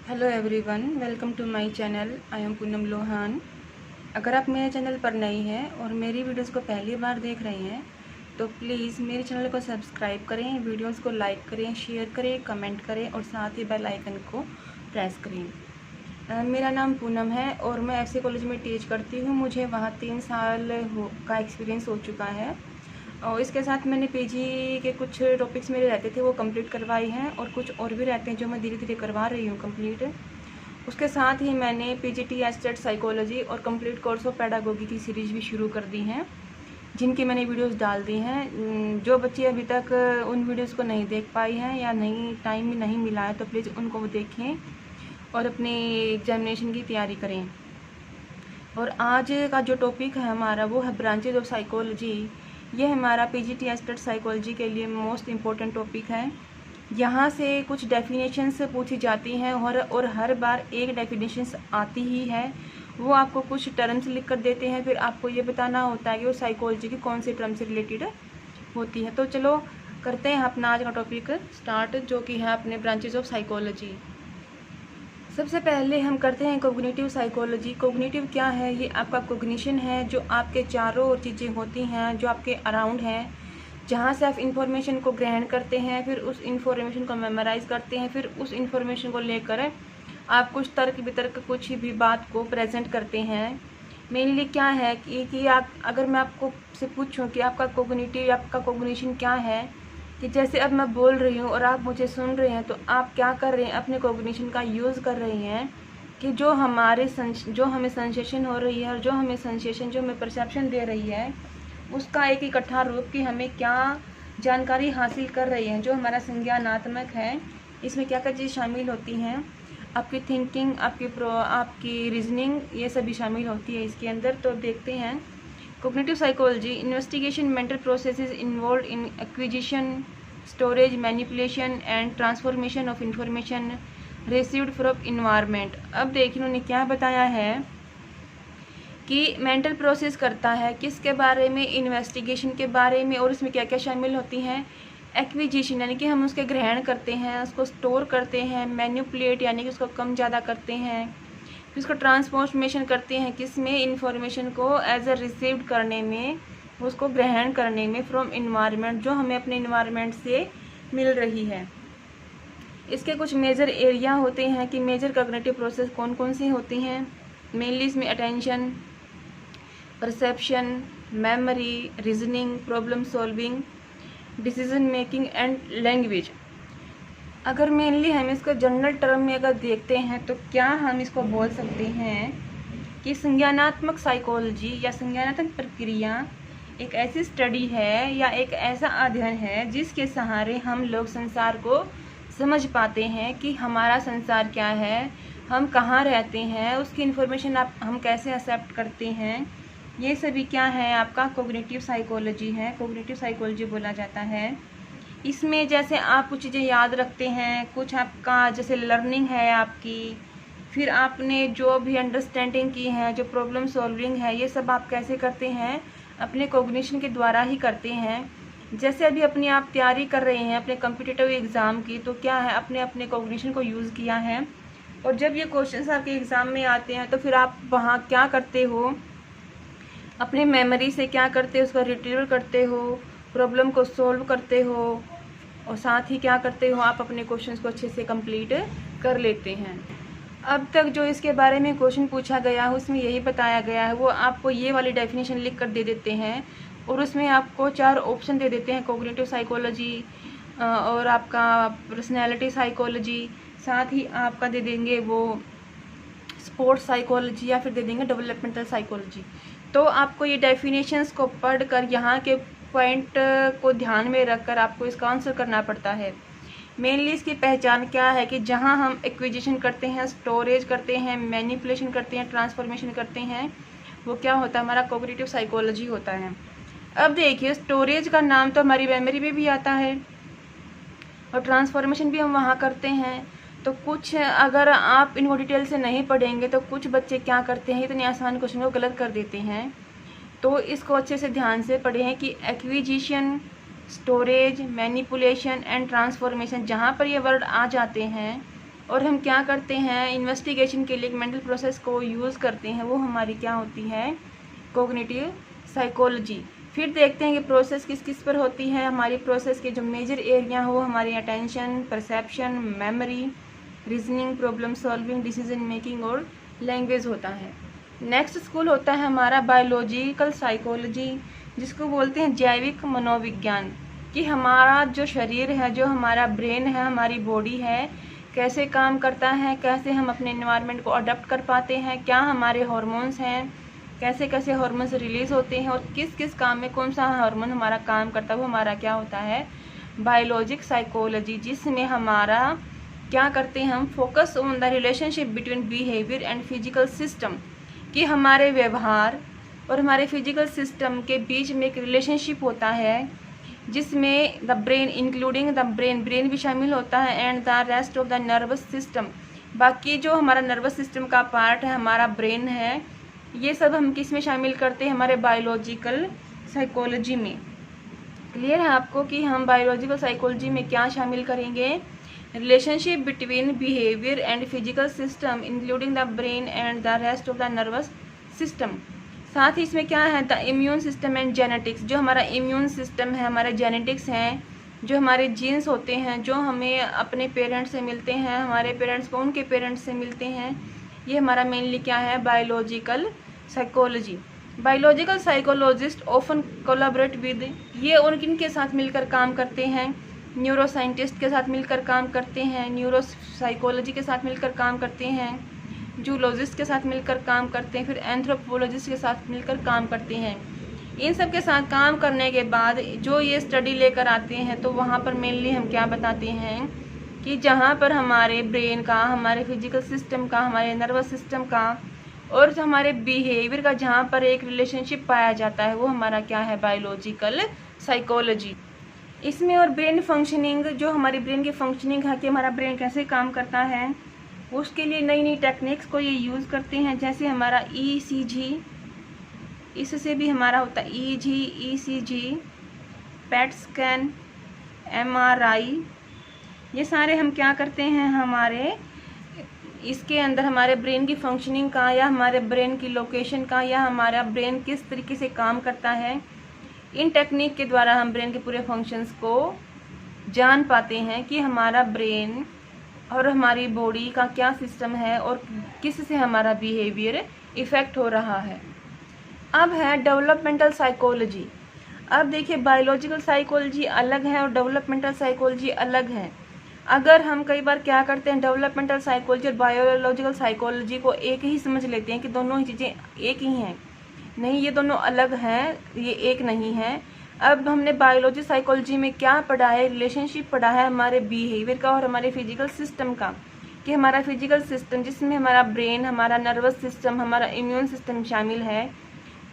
Hello everyone, welcome to my channel. I am Poonam Lohan. अगर आप मेरे चैनल पर नई हैं और मेरी वीडियोस को पहली बार देख रहे हैं तो प्लीज़ मेरे चैनल को सब्सक्राइब करें, वीडियोस को लाइक करें, शेयर करें, कमेंट करें और साथ ही बेल आइकन को प्रेस करें। मेरा नाम पूनम है और मैं एफसी कॉलेज में टीच करती हूँ। मुझे वहाँ 3 साल का एक्सपीरियंस हो चुका है और इसके साथ मैंने पीजी के कुछ टॉपिक्स मेरे रहते थे वो कंप्लीट करवाई हैं और कुछ और भी रहते हैं जो मैं धीरे धीरे करवा रही हूँ कंप्लीट। उसके साथ ही मैंने पीजीटी एस्टेट साइकोलॉजी और कंप्लीट कोर्स ऑफ पेडागोगी की सीरीज भी शुरू कर दी हैं, जिनकी मैंने वीडियोस डाल दी हैं। जो बच्चे अभी तक उन वीडियोस को नहीं देख पाई हैं या नहीं टाइम नहीं मिला है तो प्लीज़ उनको वो देखें और अपनी एग्जामिनेशन की तैयारी करें। और आज का जो टॉपिक है हमारा वो है ब्रांचेज ऑफ साइकोलॉजी। ये हमारा पीजीटी एस्टेट साइकोलॉजी के लिए मोस्ट इम्पोर्टेंट टॉपिक है। यहाँ से कुछ डेफिनेशंस पूछी जाती हैं और हर बार एक डेफिनेशंस आती ही है। वो आपको कुछ टर्म्स लिख कर देते हैं, फिर आपको ये बताना होता है कि वो साइकोलॉजी की कौन सी टर्म से रिलेटेड होती है। तो चलो करते हैं अपना आज का टॉपिक स्टार्ट, जो कि है अपने ब्रांचेज ऑफ साइकोलॉजी। सबसे पहले हम करते हैं कोग्निटिव साइकोलॉजी। कोग्निटिव क्या है? ये आपका कोग्निशन है, जो आपके चारों ओर चीज़ें होती हैं, जो आपके अराउंड हैं, जहाँ से आप इन्फॉर्मेशन को ग्रहण करते हैं, फिर उस इन्फॉर्मेशन को मेमोराइज़ करते हैं, फिर उस इन्फॉर्मेशन को लेकर आप कुछ तर्क वितर्क कुछ भी बात को प्रेजेंट करते हैं। मेनली क्या है कि आप, अगर मैं आपको से पूछूं कि आपका कोग्निटिव, आपका कोग्निशन क्या है, कि जैसे अब मैं बोल रही हूँ और आप मुझे सुन रहे हैं, तो आप क्या कर रहे हैं? अपने कोग्निशन का यूज़ कर रहे हैं कि जो हमें सेंसेशन हो रही है और जो हमें परसेप्शन दे रही है, उसका एक इकट्ठा रूप कि हमें क्या जानकारी हासिल कर रही है। जो हमारा संज्ञानात्मक है, इसमें क्या क्या चीज़ शामिल होती हैं? आपकी थिंकिंग, आपकी रीजनिंग, ये सभी शामिल होती है इसके अंदर। तो देखते हैं Cognitive psychology investigation mental processes involved in acquisition, storage, manipulation and transformation of information received from environment। अब देखिए उन्होंने क्या बताया है कि मेंटल प्रोसेस करता है किसके बारे में? इन्वेस्टिगेशन के बारे में। और इसमें क्या क्या शामिल होती हैं? एक्विजिशन यानी कि हम उसके ग्रहण करते हैं, उसको स्टोर करते हैं। मैनिपुलेट यानी कि उसको कम ज़्यादा करते हैं। फिर उसको ट्रांसफॉर्मेशन करते हैं किसमें? इन्फॉर्मेशन को एज अ रिसीव्ड करने में, उसको ग्रहण करने में, फ्रॉम इन्वायरमेंट, जो हमें अपने इन्वायरमेंट से मिल रही है। इसके कुछ मेजर एरिया होते हैं कि मेजर कॉग्निटिव प्रोसेस कौन कौन सी होती हैं। मेनली इसमें attention, perception, memory, reasoning, problem solving, decision making and language. अगर मेनली हम इसको जनरल टर्म में अगर देखते हैं तो क्या हम इसको बोल सकते हैं कि संज्ञानात्मक साइकोलॉजी या संज्ञानात्मक प्रक्रिया एक ऐसी स्टडी है या एक ऐसा अध्ययन है जिसके सहारे हम लोग संसार को समझ पाते हैं कि हमारा संसार क्या है, हम कहाँ रहते हैं, उसकी इन्फॉर्मेशन हम कैसे एक्सेप्ट करते हैं। ये सभी क्या है? आपका कोग्निटिव साइकोलॉजी है, कोग्निटिव साइकोलॉजी बोला जाता है। इसमें जैसे आप कुछ चीज़ें याद रखते हैं, कुछ आपका जैसे लर्निंग है आपकी, फिर आपने जो भी अंडरस्टैंडिंग की है, जो प्रॉब्लम सॉल्विंग है, ये सब आप कैसे करते हैं? अपने कोग्निशन के द्वारा ही करते हैं। जैसे अभी अपनी आप तैयारी कर रहे हैं अपने कॉम्पिटिटिव एग्ज़ाम की, तो क्या है? अपने कोग्निशन को यूज़ किया है। और जब ये क्वेश्चंस आपके एग्ज़ाम में आते हैं तो फिर आप वहाँ क्या करते हो? अपने मेमोरी से क्या करते हो? उसको रिट्रीव करते हो, प्रॉब्लम को सॉल्व करते हो और साथ ही क्या करते हो? आप अपने क्वेश्चंस को अच्छे से कंप्लीट कर लेते हैं। अब तक जो इसके बारे में क्वेश्चन पूछा गया है उसमें यही बताया गया है। वो आपको ये वाली डेफिनेशन लिख कर दे देते हैं और उसमें आपको 4 ऑप्शन दे देते हैं, कोग्निटिव साइकोलॉजी और आपका पर्सनैलिटी साइकोलॉजी, साथ ही आपका दे देंगे वो स्पोर्ट्स साइकोलॉजी या फिर दे देंगे डेवलपमेंटल साइकोलॉजी। तो आपको ये डेफिनेशंस को पढ़कर यहाँ के पॉइंट को ध्यान में रखकर आपको इसका आंसर करना पड़ता है। मेनली इसकी पहचान क्या है कि जहाँ हम एक्विजिशन करते हैं, स्टोरेज करते हैं, मैनिपुलेशन करते हैं, ट्रांसफॉर्मेशन करते हैं, वो क्या होता है? हमारा कोग्निटिव साइकोलॉजी होता है। अब देखिए, स्टोरेज का नाम तो हमारी मेमोरी में भी आता है और ट्रांसफॉर्मेशन भी हम वहाँ करते हैं। तो कुछ अगर आप इनको डिटेल से नहीं पढ़ेंगे तो कुछ बच्चे क्या करते हैं, इतने आसान क्वेश्चन को गलत कर देते हैं। तो इसको अच्छे से ध्यान से पढ़ें कि acquisition, storage, manipulation and transformation, जहाँ पर ये वर्ड आ जाते हैं और हम क्या करते हैं, इन्वेस्टिगेशन के लिए एक मेंटल प्रोसेस को यूज़ करते हैं, वो हमारी क्या होती है, कॉग्निटिव साइकोलॉजी। फिर देखते हैं कि प्रोसेस किस किस पर होती है। हमारी प्रोसेस के जो मेजर एरिया हो हमारी attention, perception, memory, reasoning, problem solving, decision making और लैंग्वेज होता है। नेक्स्ट स्कूल होता है हमारा बायोलॉजिकल साइकोलॉजी, जिसको बोलते हैं जैविक मनोविज्ञान, कि हमारा जो शरीर है, जो हमारा ब्रेन है, हमारी बॉडी है, कैसे काम करता है, कैसे हम अपने एनवायरनमेंट को अडॉप्ट कर पाते हैं, क्या हमारे हार्मोन्स हैं, कैसे कैसे हार्मोन्स रिलीज होते हैं और किस किस काम में कौन सा हार्मोन हमारा काम करता है, वो हमारा क्या होता है, बायोलॉजिक साइकोलॉजी, जिसमें हमारा क्या करते हैं, हम focus on the relationship between behaviour and physical system, कि हमारे व्यवहार और हमारे फिजिकल सिस्टम के बीच में एक रिलेशनशिप होता है, जिसमें the brain including the brain भी शामिल होता है, and the rest of the nervous system, बाकी जो हमारा नर्वस सिस्टम का पार्ट है, हमारा ब्रेन है, ये सब हम किस में शामिल करते हैं, हमारे बायोलॉजिकल साइकोलॉजी में। क्लियर है आपको कि हम बायोलॉजिकल साइकोलॉजी में क्या शामिल करेंगे, relationship between behaviour and physical system including the brain and the rest of the nervous system. साथ ही इसमें क्या है, the immune system and genetics, जो हमारा इम्यून सिस्टम है, हमारे जेनेटिक्स हैं, जो हमारे जीन्स होते हैं, जो हमें अपने पेरेंट्स से मिलते हैं, हमारे पेरेंट्स को उनके पेरेंट्स से मिलते हैं, ये हमारा मेनली क्या है, biological psychology. Biological psychologist often collaborate with, ये उनकिन के साथ मिलकर काम करते हैं, न्यूरो साइंटिस्ट के साथ मिलकर काम करते हैं, न्यूरो साइकोलॉजी के साथ मिलकर काम करते हैं, जूलॉजिस्ट के साथ मिलकर काम करते हैं, फिर एंथ्रोपोलॉजिस्ट के साथ मिलकर काम करते हैं। इन सब के साथ काम करने के बाद जो ये स्टडी लेकर आते हैं, तो वहाँ पर मेनली हम क्या बताते हैं कि जहाँ पर हमारे ब्रेन का, हमारे फिजिकल सिस्टम का, हमारे नर्वस सिस्टम का और जो हमारे बिहेवियर का जहाँ पर एक रिलेशनशिप पाया जाता है, वो हमारा क्या है, बायोलॉजिकल साइकोलॉजी। इसमें और ब्रेन फंक्शनिंग, जो हमारी ब्रेन की फंक्शनिंग है कि हमारा ब्रेन कैसे काम करता है, उसके लिए नई नई टेक्निक्स को ये यूज़ करते हैं, जैसे हमारा ECG, इससे भी हमारा होता है ECG, पेट स्कैन, MRI, ये सारे हम क्या करते हैं, हमारे इसके अंदर हमारे ब्रेन की फंक्शनिंग का या हमारे ब्रेन की लोकेशन का या हमारा ब्रेन किस तरीके से काम करता है, इन टेक्निक के द्वारा हम ब्रेन के पूरे फंक्शंस को जान पाते हैं कि हमारा ब्रेन और हमारी बॉडी का क्या सिस्टम है और किस से हमारा बिहेवियर इफ़ेक्ट हो रहा है। अब है डेवलपमेंटल साइकोलॉजी। अब देखिए, बायोलॉजिकल साइकोलॉजी अलग है और डेवलपमेंटल साइकोलॉजी अलग है। अगर हम कई बार क्या करते हैं, डेवलपमेंटल साइकोलॉजी और बायोलॉजिकल साइकोलॉजी को एक ही समझ लेते हैं कि दोनों ही चीज़ें एक ही हैं। नहीं, ये दोनों अलग हैं, ये एक नहीं है। अब हमने बायोलॉजी साइकोलॉजी में क्या पढ़ा है, रिलेशनशिप पढ़ा है हमारे बिहेवियर का और हमारे फिजिकल सिस्टम का, कि हमारा फिजिकल सिस्टम जिसमें हमारा ब्रेन, हमारा नर्वस सिस्टम, हमारा इम्यून सिस्टम शामिल है,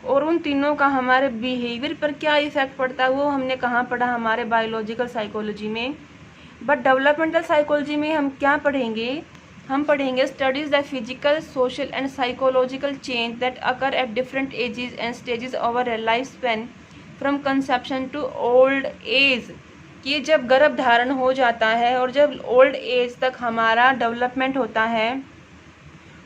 और उन तीनों का हमारे बिहेवियर पर क्या इफेक्ट पड़ता है, वो हमने कहाँ पढ़ा, हमारे बायोलॉजिकल साइकोलॉजी में। बट डेवलपमेंटल साइकोलॉजी में हम क्या पढ़ेंगे, हम पढ़ेंगे studies the physical, social and psychological change that occur at different ages and stages over a life span from conception to old age, कि जब गर्भ धारण हो जाता है और जब ओल्ड एज तक हमारा डेवलपमेंट होता है,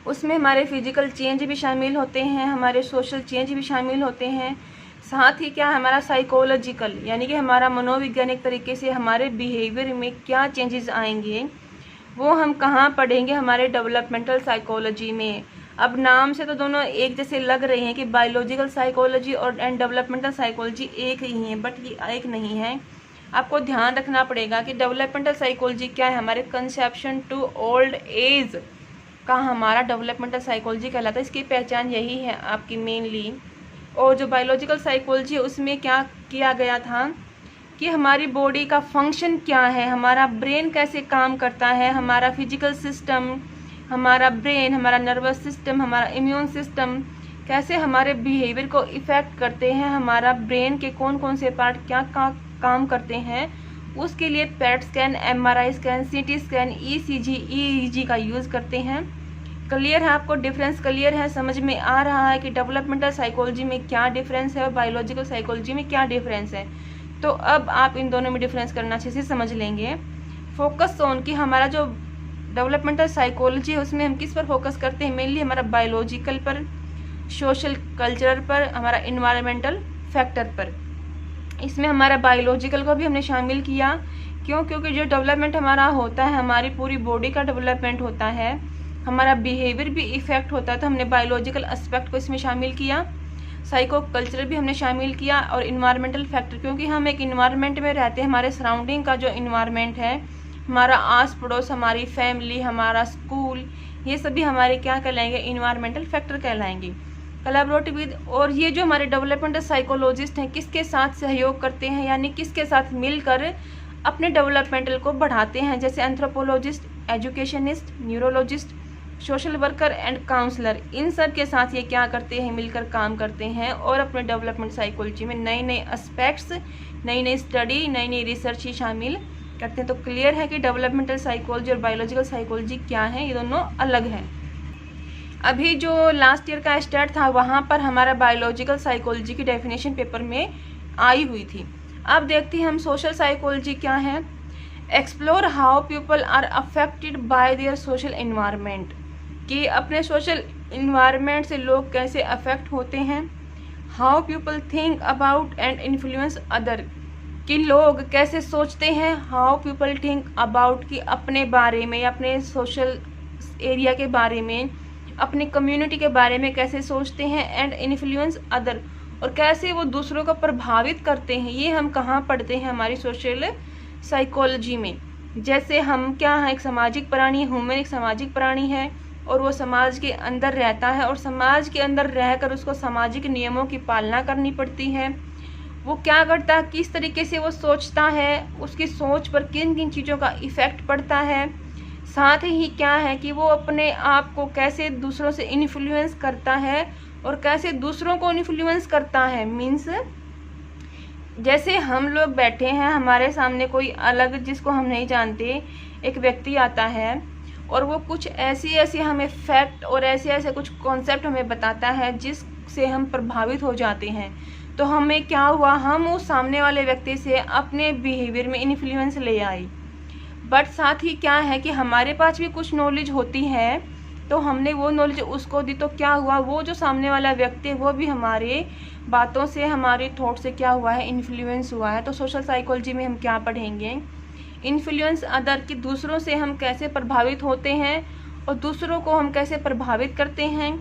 उसमें हमारे फिजिकल चेंज भी शामिल होते हैं, हमारे सोशल चेंज भी शामिल होते हैं, साथ ही क्या हमारा साइकोलॉजिकल, यानी कि हमारा मनोवैज्ञानिक तरीके से हमारे बिहेवियर में क्या चेंजेस आएंगे, वो हम कहाँ पढ़ेंगे, हमारे डेवलपमेंटल साइकोलॉजी में। अब नाम से तो दोनों एक जैसे लग रहे हैं कि बायोलॉजिकल साइकोलॉजी और एंड डेवलपमेंटल साइकोलॉजी एक ही है, बट ये एक नहीं है। आपको ध्यान रखना पड़ेगा कि डेवलपमेंटल साइकोलॉजी क्या है, हमारे कंसेप्शन टू ओल्ड एज का हमारा डेवलपमेंटल साइकोलॉजी कहलाता है। इसकी पहचान यही है आपकी मेनली। और जो बायोलॉजिकल साइकोलॉजी है उसमें क्या किया गया था कि हमारी बॉडी का फंक्शन क्या है, हमारा ब्रेन कैसे काम करता है, हमारा फिजिकल सिस्टम, हमारा ब्रेन, हमारा नर्वस सिस्टम, हमारा इम्यून सिस्टम कैसे हमारे बिहेवियर को इफ़ेक्ट करते हैं, हमारा ब्रेन के कौन कौन से पार्ट क्या काम करते हैं, उसके लिए PET scan, MRI scan, CT scan, ECG, EEG का यूज़ करते हैं। क्लियर है आपको, डिफरेंस क्लियर है, समझ में आ रहा है कि डेवलपमेंटल साइकोलॉजी में क्या डिफरेंस है और बायोलॉजिकल साइकोलॉजी में क्या डिफरेंस है। तो अब आप इन दोनों में डिफरेंस करना अच्छे से समझ लेंगे। फोकस ऑन कि हमारा जो डेवलपमेंटल साइकोलॉजी है उसमें हम किस पर फोकस करते हैं, मेनली हमारा बायोलॉजिकल पर, सोशल कल्चरल पर, हमारा इन्वायरमेंटल फैक्टर पर। इसमें हमारा बायोलॉजिकल को भी हमने शामिल किया, क्यों? क्योंकि जो डेवलपमेंट हमारा होता है हमारी पूरी बॉडी का डेवलपमेंट होता है, हमारा बिहेवियर भी इफेक्ट होता है, तो हमने बायोलॉजिकल एस्पेक्ट को इसमें शामिल किया। साइको कल्चरल भी हमने शामिल किया और इन्वायरमेंटल फैक्टर, क्योंकि हम एक इन्वायरमेंट में रहते हैं, हमारे सराउंडिंग का जो इन्वायरमेंट है, हमारा आस पड़ोस, हमारी फैमिली, हमारा स्कूल, ये सभी हमारे क्या कहलाएंगे, इन्वायरमेंटल फैक्टर कहलाएंगे। कोलैबोरेट विद, और ये जो हमारे डेवलपमेंटल साइकोलॉजिस्ट हैं किसके साथ सहयोग करते हैं, यानी किसके साथ मिलकर अपने डेवलपमेंटल को बढ़ाते हैं, जैसे anthropologist, educationist, neurologist, social worker and counsellor, इन सब के साथ ये क्या करते हैं, मिलकर काम करते हैं और अपने डेवलपमेंट साइकोलॉजी में नए नए एस्पेक्ट्स, नई नई स्टडी, नई नई रिसर्च ही शामिल करते हैं। तो क्लियर है कि डेवलपमेंटल साइकोलॉजी और बायोलॉजिकल साइकोलॉजी क्या है, ये दोनों अलग हैं। अभी जो लास्ट ईयर का स्टार्ट था वहाँ पर हमारा बायोलॉजिकल साइकोलॉजी की डेफिनेशन पेपर में आई हुई थी। अब देखते हैं हम सोशल साइकोलॉजी क्या है। Explore how people are affected by their social environment, कि अपने सोशल इन्वायरमेंट से लोग कैसे अफेक्ट होते हैं। How people think about and influence other, कि लोग कैसे सोचते हैं। हाउ पीपल थिंक अबाउट, कि अपने बारे में, अपने सोशल एरिया के बारे में, अपनी कम्युनिटी के बारे में कैसे सोचते हैं। एंड इन्फ्लुएंस अदर, और कैसे वो दूसरों को प्रभावित करते हैं। ये हम कहाँ पढ़ते हैं, हमारी सोशल साइकोलॉजी में। जैसे हम क्या हैं, एक सामाजिक प्राणी, ह्यूमन एक सामाजिक प्राणी है और वो समाज के अंदर रहता है और समाज के अंदर रहकर उसको सामाजिक नियमों की पालना करनी पड़ती है। वो क्या करता है, किस तरीके से वो सोचता है, उसकी सोच पर किन किन चीज़ों का इफ़ेक्ट पड़ता है। साथ ही क्या है कि वो अपने आप को कैसे दूसरों से इन्फ्लुएंस करता है और कैसे दूसरों को इन्फ्लुएंस करता है। मीन्स जैसे हम लोग बैठे हैं, हमारे सामने कोई अलग जिसको हम नहीं जानते एक व्यक्ति आता है और वो कुछ ऐसी ऐसी हमें फैक्ट और ऐसे ऐसे कुछ कॉन्सेप्ट हमें बताता है जिससे हम प्रभावित हो जाते हैं। तो हमें क्या हुआ, हम उस सामने वाले व्यक्ति से अपने बिहेवियर में इन्फ्लुएंस ले आए। बट साथ ही क्या है कि हमारे पास भी कुछ नॉलेज होती है, तो हमने वो नॉलेज उसको दी, तो क्या हुआ, वो जो सामने वाला व्यक्ति है वो भी हमारे बातों से, हमारे थॉट से क्या हुआ है, इन्फ्लुएंस हुआ है। तो सोशल साइकोलॉजी में हम क्या पढ़ेंगे, इन्फ्लुएंस अदर, कि दूसरों से हम कैसे प्रभावित होते हैं और दूसरों को हम कैसे प्रभावित करते हैं।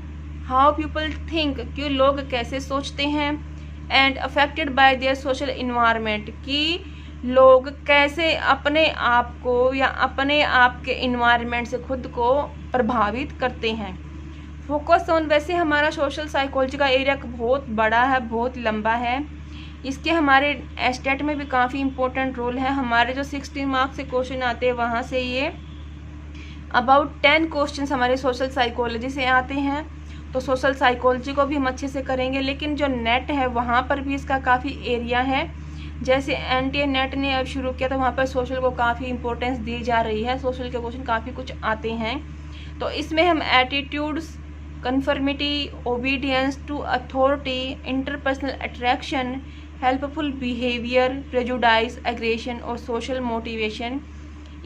हाउ पीपल थिंक, कि लोग कैसे सोचते हैं। And affected by their social environment, कि लोग कैसे अपने आप को या अपने आप के इन्वायरमेंट से खुद को प्रभावित करते हैं। फोकस ऑन, वैसे हमारा सोशल साइकोलॉजी का एरिया बहुत बड़ा है, बहुत लंबा है। इसके हमारे एस्टेट में भी काफ़ी इंपॉर्टेंट रोल है। हमारे जो 16 मार्क्स से क्वेश्चन आते हैं वहाँ से ये अबाउट 10 क्वेश्चन हमारे सोशल साइकोलॉजी से आते हैं। तो सोशल साइकोलॉजी को भी हम अच्छे से करेंगे, लेकिन जो नेट है वहाँ पर भी इसका काफ़ी एरिया है। जैसे एनटीए नेट ने अब शुरू किया तो वहाँ पर सोशल को काफ़ी इंपॉर्टेंस दी जा रही है, सोशल के क्वेश्चन काफ़ी कुछ आते हैं। तो इसमें हम attitudes, conformity, obedience to authority, interpersonal attraction, helpful behaviour, prejudice, aggression और सोशल मोटिवेशन,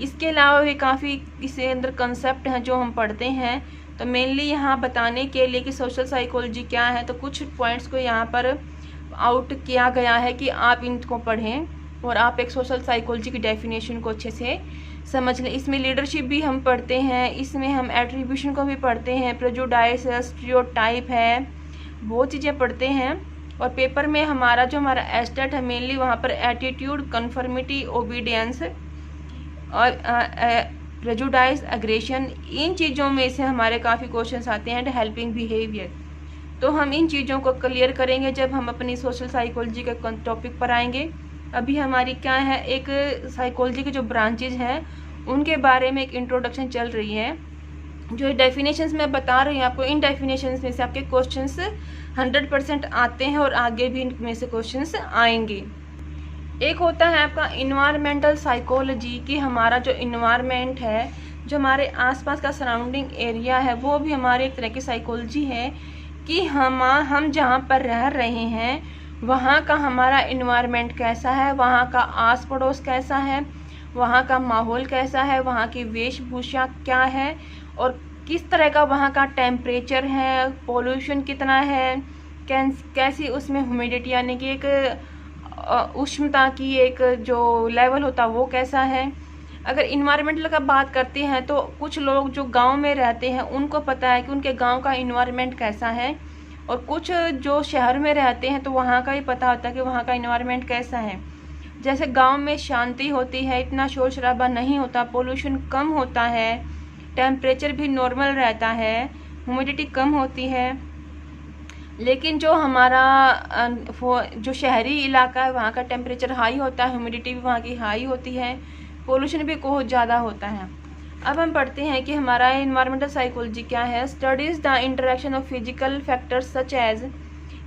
इसके अलावा भी काफ़ी इसके अंदर कंसेप्ट हैं जो हम पढ़ते हैं। तो मेनली यहाँ बताने के लिए कि सोशल साइकोलॉजी क्या है, तो कुछ पॉइंट्स को यहाँ पर आउट किया गया है कि आप इनको पढ़ें और आप एक सोशल साइकोलॉजी की डेफिनेशन को अच्छे से समझ लें। इसमें लीडरशिप भी हम पढ़ते हैं, इसमें हम एट्रीब्यूशन को भी पढ़ते हैं, प्रेजुडाइस है, स्टीरियोटाइप है, बहुत चीज़ें पढ़ते हैं। और पेपर में हमारा जो हमारा एस्टेट है मेनली वहाँ पर एटीट्यूड, कन्फर्मिटी, ओबीडियंस और प्रेजुडाइस, एग्रेशन, इन चीज़ों में से हमारे काफ़ी क्वेश्चंस आते हैं। एंड हेल्पिंग बिहेवियर, तो हम इन चीज़ों को क्लियर करेंगे जब हम अपनी सोशल साइकोलॉजी के टॉपिक पर आएंगे। अभी हमारी क्या है, एक साइकोलॉजी के जो ब्रांचेज हैं उनके बारे में एक इंट्रोडक्शन चल रही है। जो डेफिनेशंस मैं बता रही हूँ आपको, इन डेफिनेशंस में से आपके क्वेश्चंस 100% आते हैं और आगे भी इनमें से क्वेश्चंस आएंगे। एक होता है आपका इन्वायरमेंटल साइकोलॉजी, कि हमारा जो इन्वायरमेंट है, जो हमारे आसपास का सराउंडिंग एरिया है, वो भी हमारे एक तरह की साइकोलॉजी है कि हम जहाँ पर रह रहे हैं वहाँ का हमारा इन्वायरमेंट कैसा है, वहाँ का आस पड़ोस कैसा है, वहाँ का माहौल कैसा है, वहाँ की वेशभूषा क्या है और किस तरह का वहाँ का टेम्परेचर है, पोल्यूशन कितना है, कैसी उसमें ह्यूमिडिटी यानी कि एक उष्णता की एक जो लेवल होता है वो कैसा है। अगर इन्वायरमेंटल का बात करते हैं तो कुछ लोग जो गांव में रहते हैं उनको पता है कि उनके गांव का इन्वायरमेंट कैसा है, और कुछ जो शहर में रहते हैं तो वहाँ का ही पता होता है कि वहाँ का इन्वायरमेंट कैसा है। जैसे गांव में शांति होती है, इतना शोर शराबा नहीं होता, पोल्यूशन कम होता है, टेम्परेचर भी नॉर्मल रहता है, ह्यूमिडिटी कम होती है। लेकिन जो हमारा जो शहरी इलाका है वहाँ का टेम्परेचर हाई होता है, ह्यूमिडिटी भी वहाँ की हाई होती है, पोल्यूशन भी बहुत ज़्यादा होता है। अब हम पढ़ते हैं कि हमारा इन्वायरमेंटल साइकोलॉजी क्या है। Studies the interaction of physical factors such as,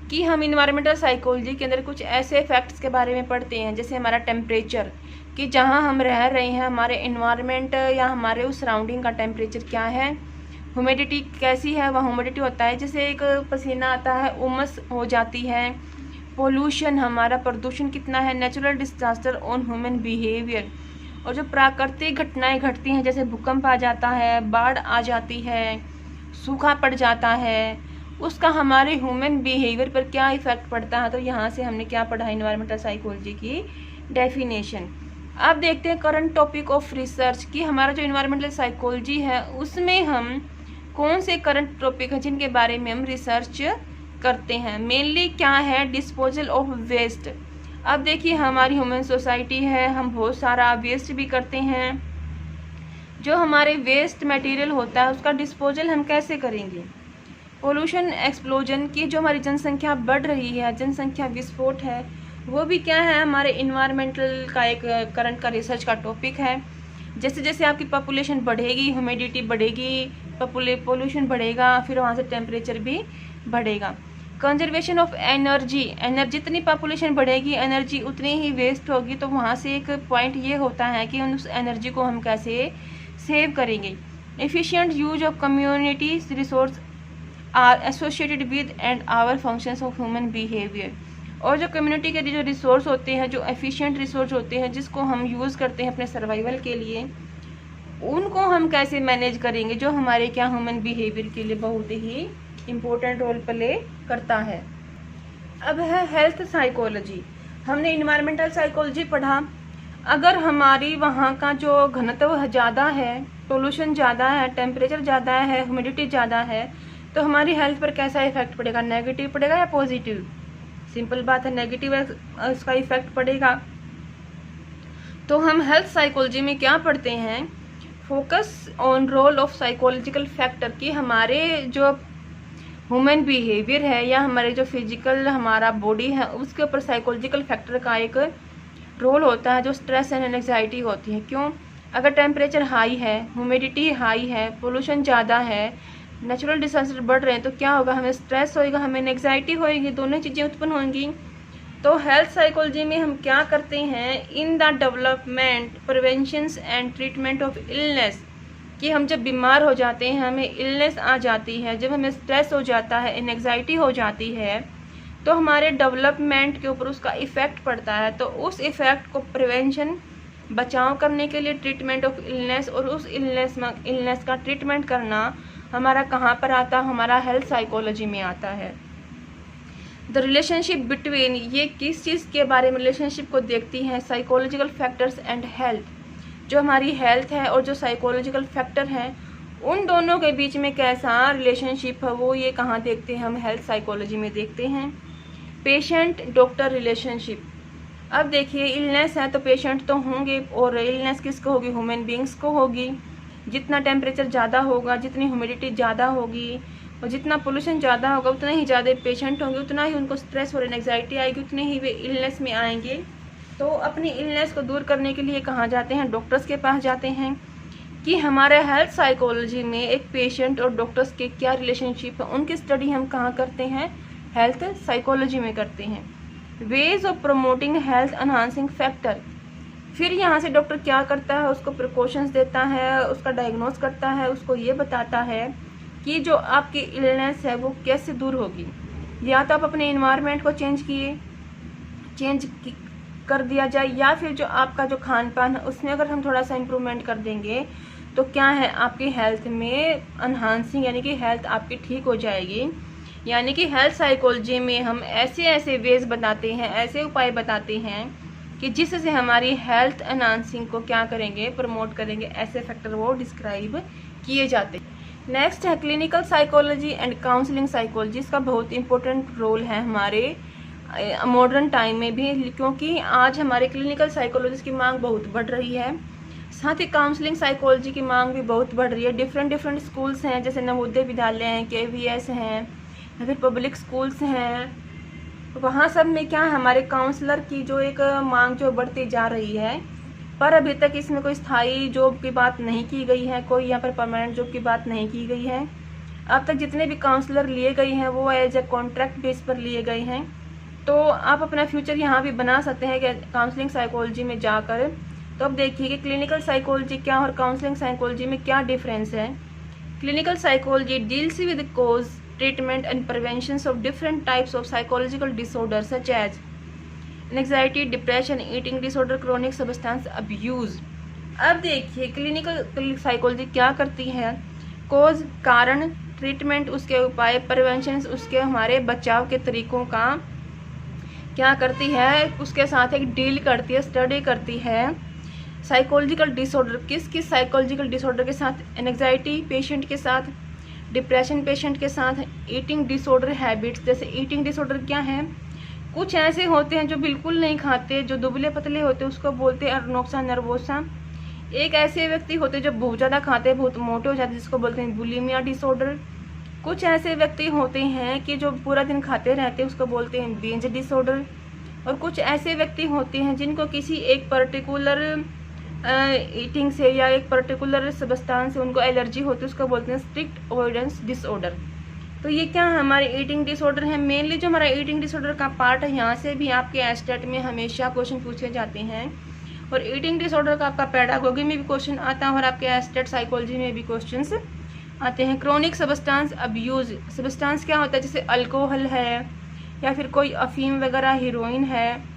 कि हम इन्वायरमेंटल साइकोलॉजी के अंदर कुछ ऐसे फैक्ट्स के बारे में पढ़ते हैं जैसे हमारा टेम्परेचर, कि जहाँ हम रह रहे हैं हमारे इन्वायरमेंट या हमारे उस सराउंडिंग का टेम्परेचर क्या है। ह्यूमिडिटी कैसी है, वह ह्यूमिडिटी होता है जैसे एक पसीना आता है, उमस हो जाती है। पोल्यूशन, हमारा प्रदूषण कितना है। Natural disaster on human behaviour, और जो प्राकृतिक घटनाएं घटती हैं जैसे भूकंप आ जाता है, बाढ़ आ जाती है, सूखा पड़ जाता है, उसका हमारे ह्यूमन बिहेवियर पर क्या इफेक्ट पड़ता है। तो यहाँ से हमने क्या पढ़ा, इन्वायरमेंटल साइकोलॉजी की डेफिनेशन। अब देखते हैं करंट टॉपिक ऑफ रिसर्च, कि हमारा जो इन्वायरमेंटल साइकोलॉजी है उसमें हम कौन से करंट टॉपिक हैं जिनके बारे में हम रिसर्च करते हैं। मेनली क्या है, डिस्पोजल ऑफ वेस्ट। अब देखिए हमारी ह्यूमन सोसाइटी है, हम बहुत सारा वेस्ट भी करते हैं। जो हमारे वेस्ट मटेरियल होता है उसका डिस्पोजल हम कैसे करेंगे। पोल्यूशन एक्सप्लोजन की, जो हमारी जनसंख्या बढ़ रही है, जनसंख्या विस्फोट है, वो भी क्या है, हमारे इन्वायरमेंटल का एक करंट का रिसर्च का टॉपिक है। जैसे जैसे आपकी पॉपुलेशन बढ़ेगी, ह्यूमिडिटी बढ़ेगी, पोल्यूशन बढ़ेगा, फिर वहाँ से टेम्परेचर भी बढ़ेगा। कंजर्वेशन ऑफ एनर्जी, जितनी पॉपुलेशन बढ़ेगी एनर्जी उतनी ही वेस्ट होगी, तो वहाँ से एक पॉइंट ये होता है कि उस एनर्जी को हम कैसे सेव करेंगे। Efficient use of community resource are associated with and our functions of human behaviour, और जो कम्युनिटी के जो रिसोर्स होते हैं, जो एफिशिएंट रिसोर्स होते हैं जिसको हम यूज़ करते हैं अपने सर्वाइवल के लिए, उनको हम कैसे मैनेज करेंगे, जो हमारे क्या ह्यूमन बिहेवियर के लिए बहुत ही इम्पोर्टेंट रोल प्ले करता है। अब है हेल्थ साइकोलॉजी। हमने इन्वायरमेंटल साइकोलॉजी पढ़ा। अगर हमारी वहाँ का जो घनत्व ज़्यादा है, पोल्यूशन ज़्यादा है, टेम्परेचर ज़्यादा है, ह्यूमिडिटी ज़्यादा है, तो हमारी हेल्थ पर कैसा इफेक्ट पड़ेगा, नेगेटिव पड़ेगा या पॉजिटिव। सिंपल बात है, नेगेटिव इसका इफेक्ट पड़ेगा। तो हम हेल्थ साइकोलॉजी में क्या पढ़ते हैं, focus on roll of psychological factor, की हमारे जो ह्यूमन बिहेवियर है या हमारे जो फिजिकल हमारा बॉडी है उसके ऊपर साइकोलॉजिकल फैक्टर का एक रोल होता है, जो स्ट्रेस एंड एंग्जाइटी होती है। क्यों, अगर टेम्परेचर हाई है, ह्यूमिडिटी हाई है, पोल्यूशन ज़्यादा है, नेचुरल डिजास्टर बढ़ रहे हैं, तो क्या होगा, हमें स्ट्रेस होएगा, हमें एंग्जाइटी होएगी, दोनों चीज़ें उत्पन्न होंगी। तो हेल्थ साइकोलॉजी में हम क्या करते हैं, in the development, prevention and treatment of illness, कि हम जब बीमार हो जाते हैं, हमें इलनेस आ जाती है, जब हमें स्ट्रेस हो जाता है, एंग्जाइटी हो जाती है, तो हमारे डेवलपमेंट के ऊपर उसका इफ़ेक्ट पड़ता है। तो उस इफ़ेक्ट को प्रिवेंशन, बचाव करने के लिए ट्रीटमेंट ऑफ इलनेस, और उस इलनेस का ट्रीटमेंट करना हमारा कहाँ पर आता है, हमारा हेल्थ साइकोलॉजी में आता है। द रिलेशनशिप बिटवीन, ये किस चीज़ के बारे में रिलेशनशिप को देखती हैं, साइकोलॉजिकल फैक्टर्स एंड हेल्थ, जो हमारी हेल्थ है और जो साइकोलॉजिकल फैक्टर हैं उन दोनों के बीच में कैसा रिलेशनशिप है, वो ये कहाँ देखते हैं, हम हेल्थ साइकोलॉजी में देखते हैं। Patient doctor relationship. अब देखिए इलनेस है तो पेशेंट तो होंगे, और इलनेस किसको होगी, ह्यूमन बींग्स को होगी। जितना टेम्परेचर ज़्यादा होगा, जितनी ह्यूमिडिटी ज़्यादा होगी और जितना पोल्यूशन ज़्यादा होगा, उतना ही ज़्यादा पेशेंट होंगे, उतना ही उनको स्ट्रेस और एंग्जाइटी आएगी, उतने ही वे इलनेस में आएंगे। तो अपनी इलनेस को दूर करने के लिए कहाँ जाते हैं, डॉक्टर्स के पास जाते हैं। कि हमारे हेल्थ साइकोलॉजी में एक पेशेंट और डॉक्टर्स के क्या रिलेशनशिप है, उनकी स्टडी हम कहाँ करते हैं, हेल्थ साइकोलॉजी में करते हैं। Ways of promoting health enhancing factor, फिर यहाँ से डॉक्टर क्या करता है, उसको प्रिकॉशंस देता है, उसका डायग्नोस करता है, उसको ये बताता है कि जो आपकी इलनेस है वो कैसे दूर होगी। या तो आप अपने इन्वायरमेंट को चेंज कर दिया जाए, या फिर जो आपका जो खान पान है उसमें अगर हम थोड़ा सा इम्प्रूवमेंट कर देंगे तो क्या है आपकी हेल्थ में एनहांसिंग, यानी कि हेल्थ आपकी ठीक हो जाएगी। यानी कि हेल्थ साइकोलॉजी में हम ऐसे ऐसे वेज बताते हैं, ऐसे उपाय बताते हैं कि जिससे हमारी हेल्थ एनहांसिंग को क्या करेंगे, प्रमोट करेंगे। ऐसे फैक्टर वो डिस्क्राइब किए जाते हैं। नेक्स्ट है clinical psychology and counselling psychology. इसका बहुत इंपॉर्टेंट रोल है हमारे मॉडर्न टाइम में भी, क्योंकि आज हमारे क्लिनिकल साइकोलॉजिस्ट की मांग बहुत बढ़ रही है, साथ ही काउंसलिंग साइकोलॉजी की मांग भी बहुत बढ़ रही है। डिफरेंट स्कूल्स हैं, जैसे नवोदय विद्यालय हैं, KVS हैं, या फिर पब्लिक स्कूल्स हैं, वहाँ सब में क्या हमारे काउंसलर की जो एक मांग जो बढ़ती जा रही है, पर अभी तक इसमें कोई स्थायी जॉब की बात नहीं की गई है, कोई यहाँ पर परमानेंट जॉब की बात नहीं की गई है। अब तक जितने भी काउंसलर लिए गए हैं वो एज ए कॉन्ट्रैक्ट बेस पर लिए गए हैं। तो आप अपना फ्यूचर यहाँ भी बना सकते हैं कि काउंसलिंग साइकोलॉजी में जाकर। तो अब देखिए कि क्लिनिकल साइकोलॉजी क्या और काउंसलिंग साइकोलॉजी में क्या डिफरेंस है। Clinical psychology deals with cause, treatment and prevention of different types of psychological disorder such as anxiety, depression, eating disorder, chronic substance abuse. अब देखिए क्लिनिकल साइकोलॉजी क्या करती है, कॉज कारण, ट्रीटमेंट उसके उपाय, प्रिवेंशन उसके हमारे बचाव के तरीकों का क्या करती है, उसके साथ एक डील करती है, स्टडी करती है। साइकोलॉजिकल डिसऑर्डर, किस साइकोलॉजिकल डिसऑर्डर के साथ, एंग्जाइटी पेशेंट के साथ, डिप्रेशन पेशेंट के साथ, ईटिंग डिसऑर्डर हैबिट्स। जैसे ईटिंग डिसऑर्डर क्या है, कुछ ऐसे होते हैं जो बिल्कुल नहीं खाते, जो दुबले पतले होते हैं उसको बोलते हैं एनोरेक्सिया नर्वोसा। एक ऐसे व्यक्ति होते हैं जो बहुत ज़्यादा खाते हैं, बहुत मोटे हो जाते हैं, जिसको बोलते हैं बुलिमिया डिसऑर्डर। कुछ ऐसे व्यक्ति होते हैं कि जो पूरा दिन खाते रहते हैं, उसको बोलते हैं बिंज डिसऑर्डर। और कुछ ऐसे व्यक्ति होते हैं जिनको किसी एक पर्टिकुलर ईटिंग से या एक पर्टिकुलर सब्सटेंस से उनको एलर्जी होती है, उसको बोलते हैं स्ट्रिक्ट अवॉइडेंस डिसऑर्डर। तो ये क्या हमारे ईटिंग डिसऑर्डर है। मेनली जो हमारा ईटिंग डिसऑर्डर का पार्ट है, यहाँ से भी आपके एस्टेट में हमेशा क्वेश्चन पूछे जाते हैं, और ईटिंग डिसऑर्डर का आपका पेडागोगी में भी क्वेश्चन आता है और आपके एस्टेट साइकोलॉजी में भी क्वेश्चंस आते हैं। क्रोनिक सब्सटेंस अब्यूज, सब्सटेंस क्या होता है, जैसे अल्कोहल है या फिर कोई अफीम वगैरह, हीरोइन है,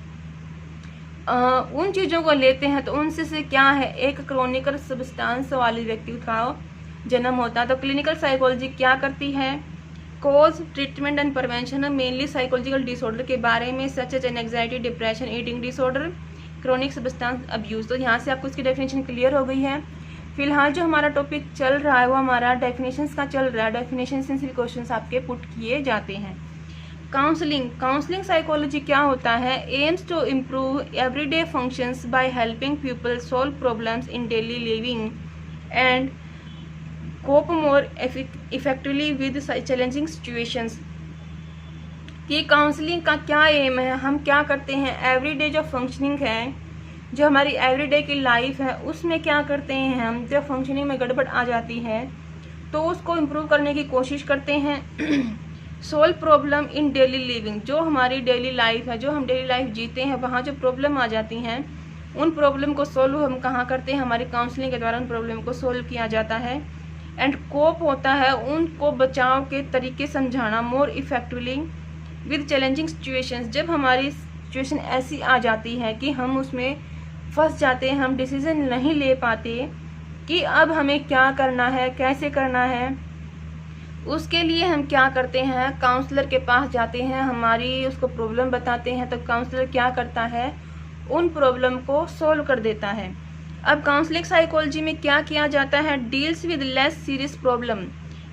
उन चीज़ों को लेते हैं तो उनसे से क्या है, एक क्रोनिकल सब्सटेंस वाले व्यक्ति का जन्म होता है। तो क्लिनिकल साइकोलॉजी क्या करती है, cause, treatment and prevention, mainly psychological disorder के बारे में, such as anxiety, depression, eating disorder, chronic substance abuse. तो यहाँ से आपको इसकी डेफिनेशन क्लियर हो गई है। फिलहाल जो हमारा टॉपिक चल रहा है वो हमारा डेफिनेशंस का चल रहा है। डेफिनेशन से भी क्वेश्चन आपके पुट किए जाते हैं। काउंसलिंग साइकोलॉजी क्या होता है, aims to improve everyday functions by helping people solve problems in daily living and cope more effectively with challenging situations. कि काउंसलिंग का क्या एम है, हम क्या करते हैं, एवरीडे जो फंक्शनिंग है, जो हमारी एवरीडे की लाइफ है, उसमें क्या करते हैं हम, जब फंक्शनिंग में गड़बड़ आ जाती है तो उसको इम्प्रूव करने की कोशिश करते हैं। Solve problem in daily living, जो हमारी डेली लाइफ है, जो हम डेली लाइफ जीते हैं, वहाँ जो प्रॉब्लम आ जाती हैं, उन प्रॉब्लम को सोल्व हम कहाँ करते हैं, हमारी काउंसलिंग के द्वारा उन प्रॉब्लम को सोल्व किया जाता है। एंड कोप होता है उनको बचाव के तरीके समझाना, मोर इफेक्टिवली विद चैलेंजिंग सिचुएशंस, जब हमारी सिचुएशन ऐसी आ जाती है कि हम उसमें फंस जाते हैं, हम डिसीजन नहीं ले पाते कि अब हमें क्या करना है, कैसे करना है, उसके लिए हम क्या करते हैं, काउंसलर के पास जाते हैं, हमारी उसको प्रॉब्लम बताते हैं, तो काउंसलर क्या करता है, उन प्रॉब्लम को सोल्व कर देता है। अब काउंसलिंग साइकोलॉजी में क्या किया जाता है, deals with less serious problem,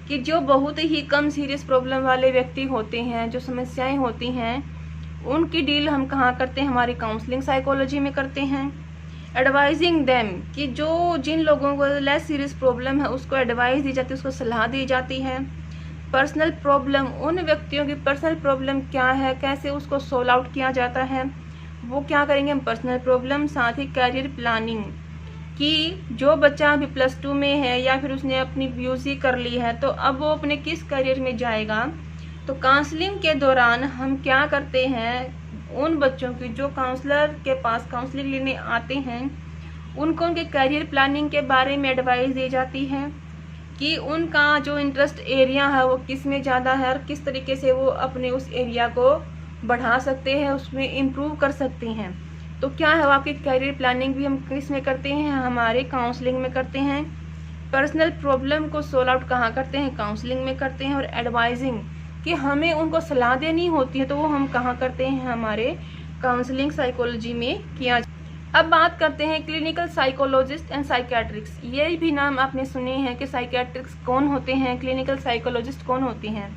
कि जो बहुत ही कम सीरियस प्रॉब्लम वाले व्यक्ति होते हैं, जो समस्याएं होती हैं, उनकी डील हम कहाँ करते हैं, हमारी काउंसलिंग साइकोलॉजी में करते हैं। एडवाइजिंग देम, कि जो जिन लोगों को लेस सीरियस प्रॉब्लम है उसको एडवाइस दी जाती है, उसको सलाह दी जाती है। पर्सनल प्रॉब्लम, उन व्यक्तियों की पर्सनल प्रॉब्लम क्या है, कैसे उसको सोल्व आउट किया जाता है, वो क्या करेंगे हम, पर्सनल प्रॉब्लम। साथ ही करियर प्लानिंग, कि जो बच्चा अभी +2 में है या फिर उसने अपनी PUC कर ली है, तो अब वो अपने किस करियर में जाएगा। तो काउंसलिंग के दौरान हम क्या करते हैं, उन बच्चों की जो काउंसलर के पास काउंसलिंग लेने आते हैं, उनको उनके करियर प्लानिंग के बारे में एडवाइस दी जाती है कि उनका जो इंटरेस्ट एरिया है वो किस में ज़्यादा है और किस तरीके से वो अपने उस एरिया को बढ़ा सकते हैं, उसमें इम्प्रूव कर सकते हैं। तो क्या है वो आपकी करियर प्लानिंग भी हम किस में करते हैं, हमारे काउंसलिंग में करते हैं। पर्सनल प्रॉब्लम को सोल्व आउट कहाँ करते हैं, काउंसलिंग में करते हैं। और एडवाइजिंग कि हमें उनको सलाह देनी होती है तो वो हम कहाँ करते हैं, हमारे काउंसलिंग साइकोलॉजी में किया। अब बात करते हैं क्लिनिकल साइकोलॉजिस्ट एंड साइकियाट्रिक्स। ये भी नाम आपने सुने हैं कि साइकियाट्रिक्स कौन होते हैं, क्लिनिकल साइकोलॉजिस्ट कौन होते हैं।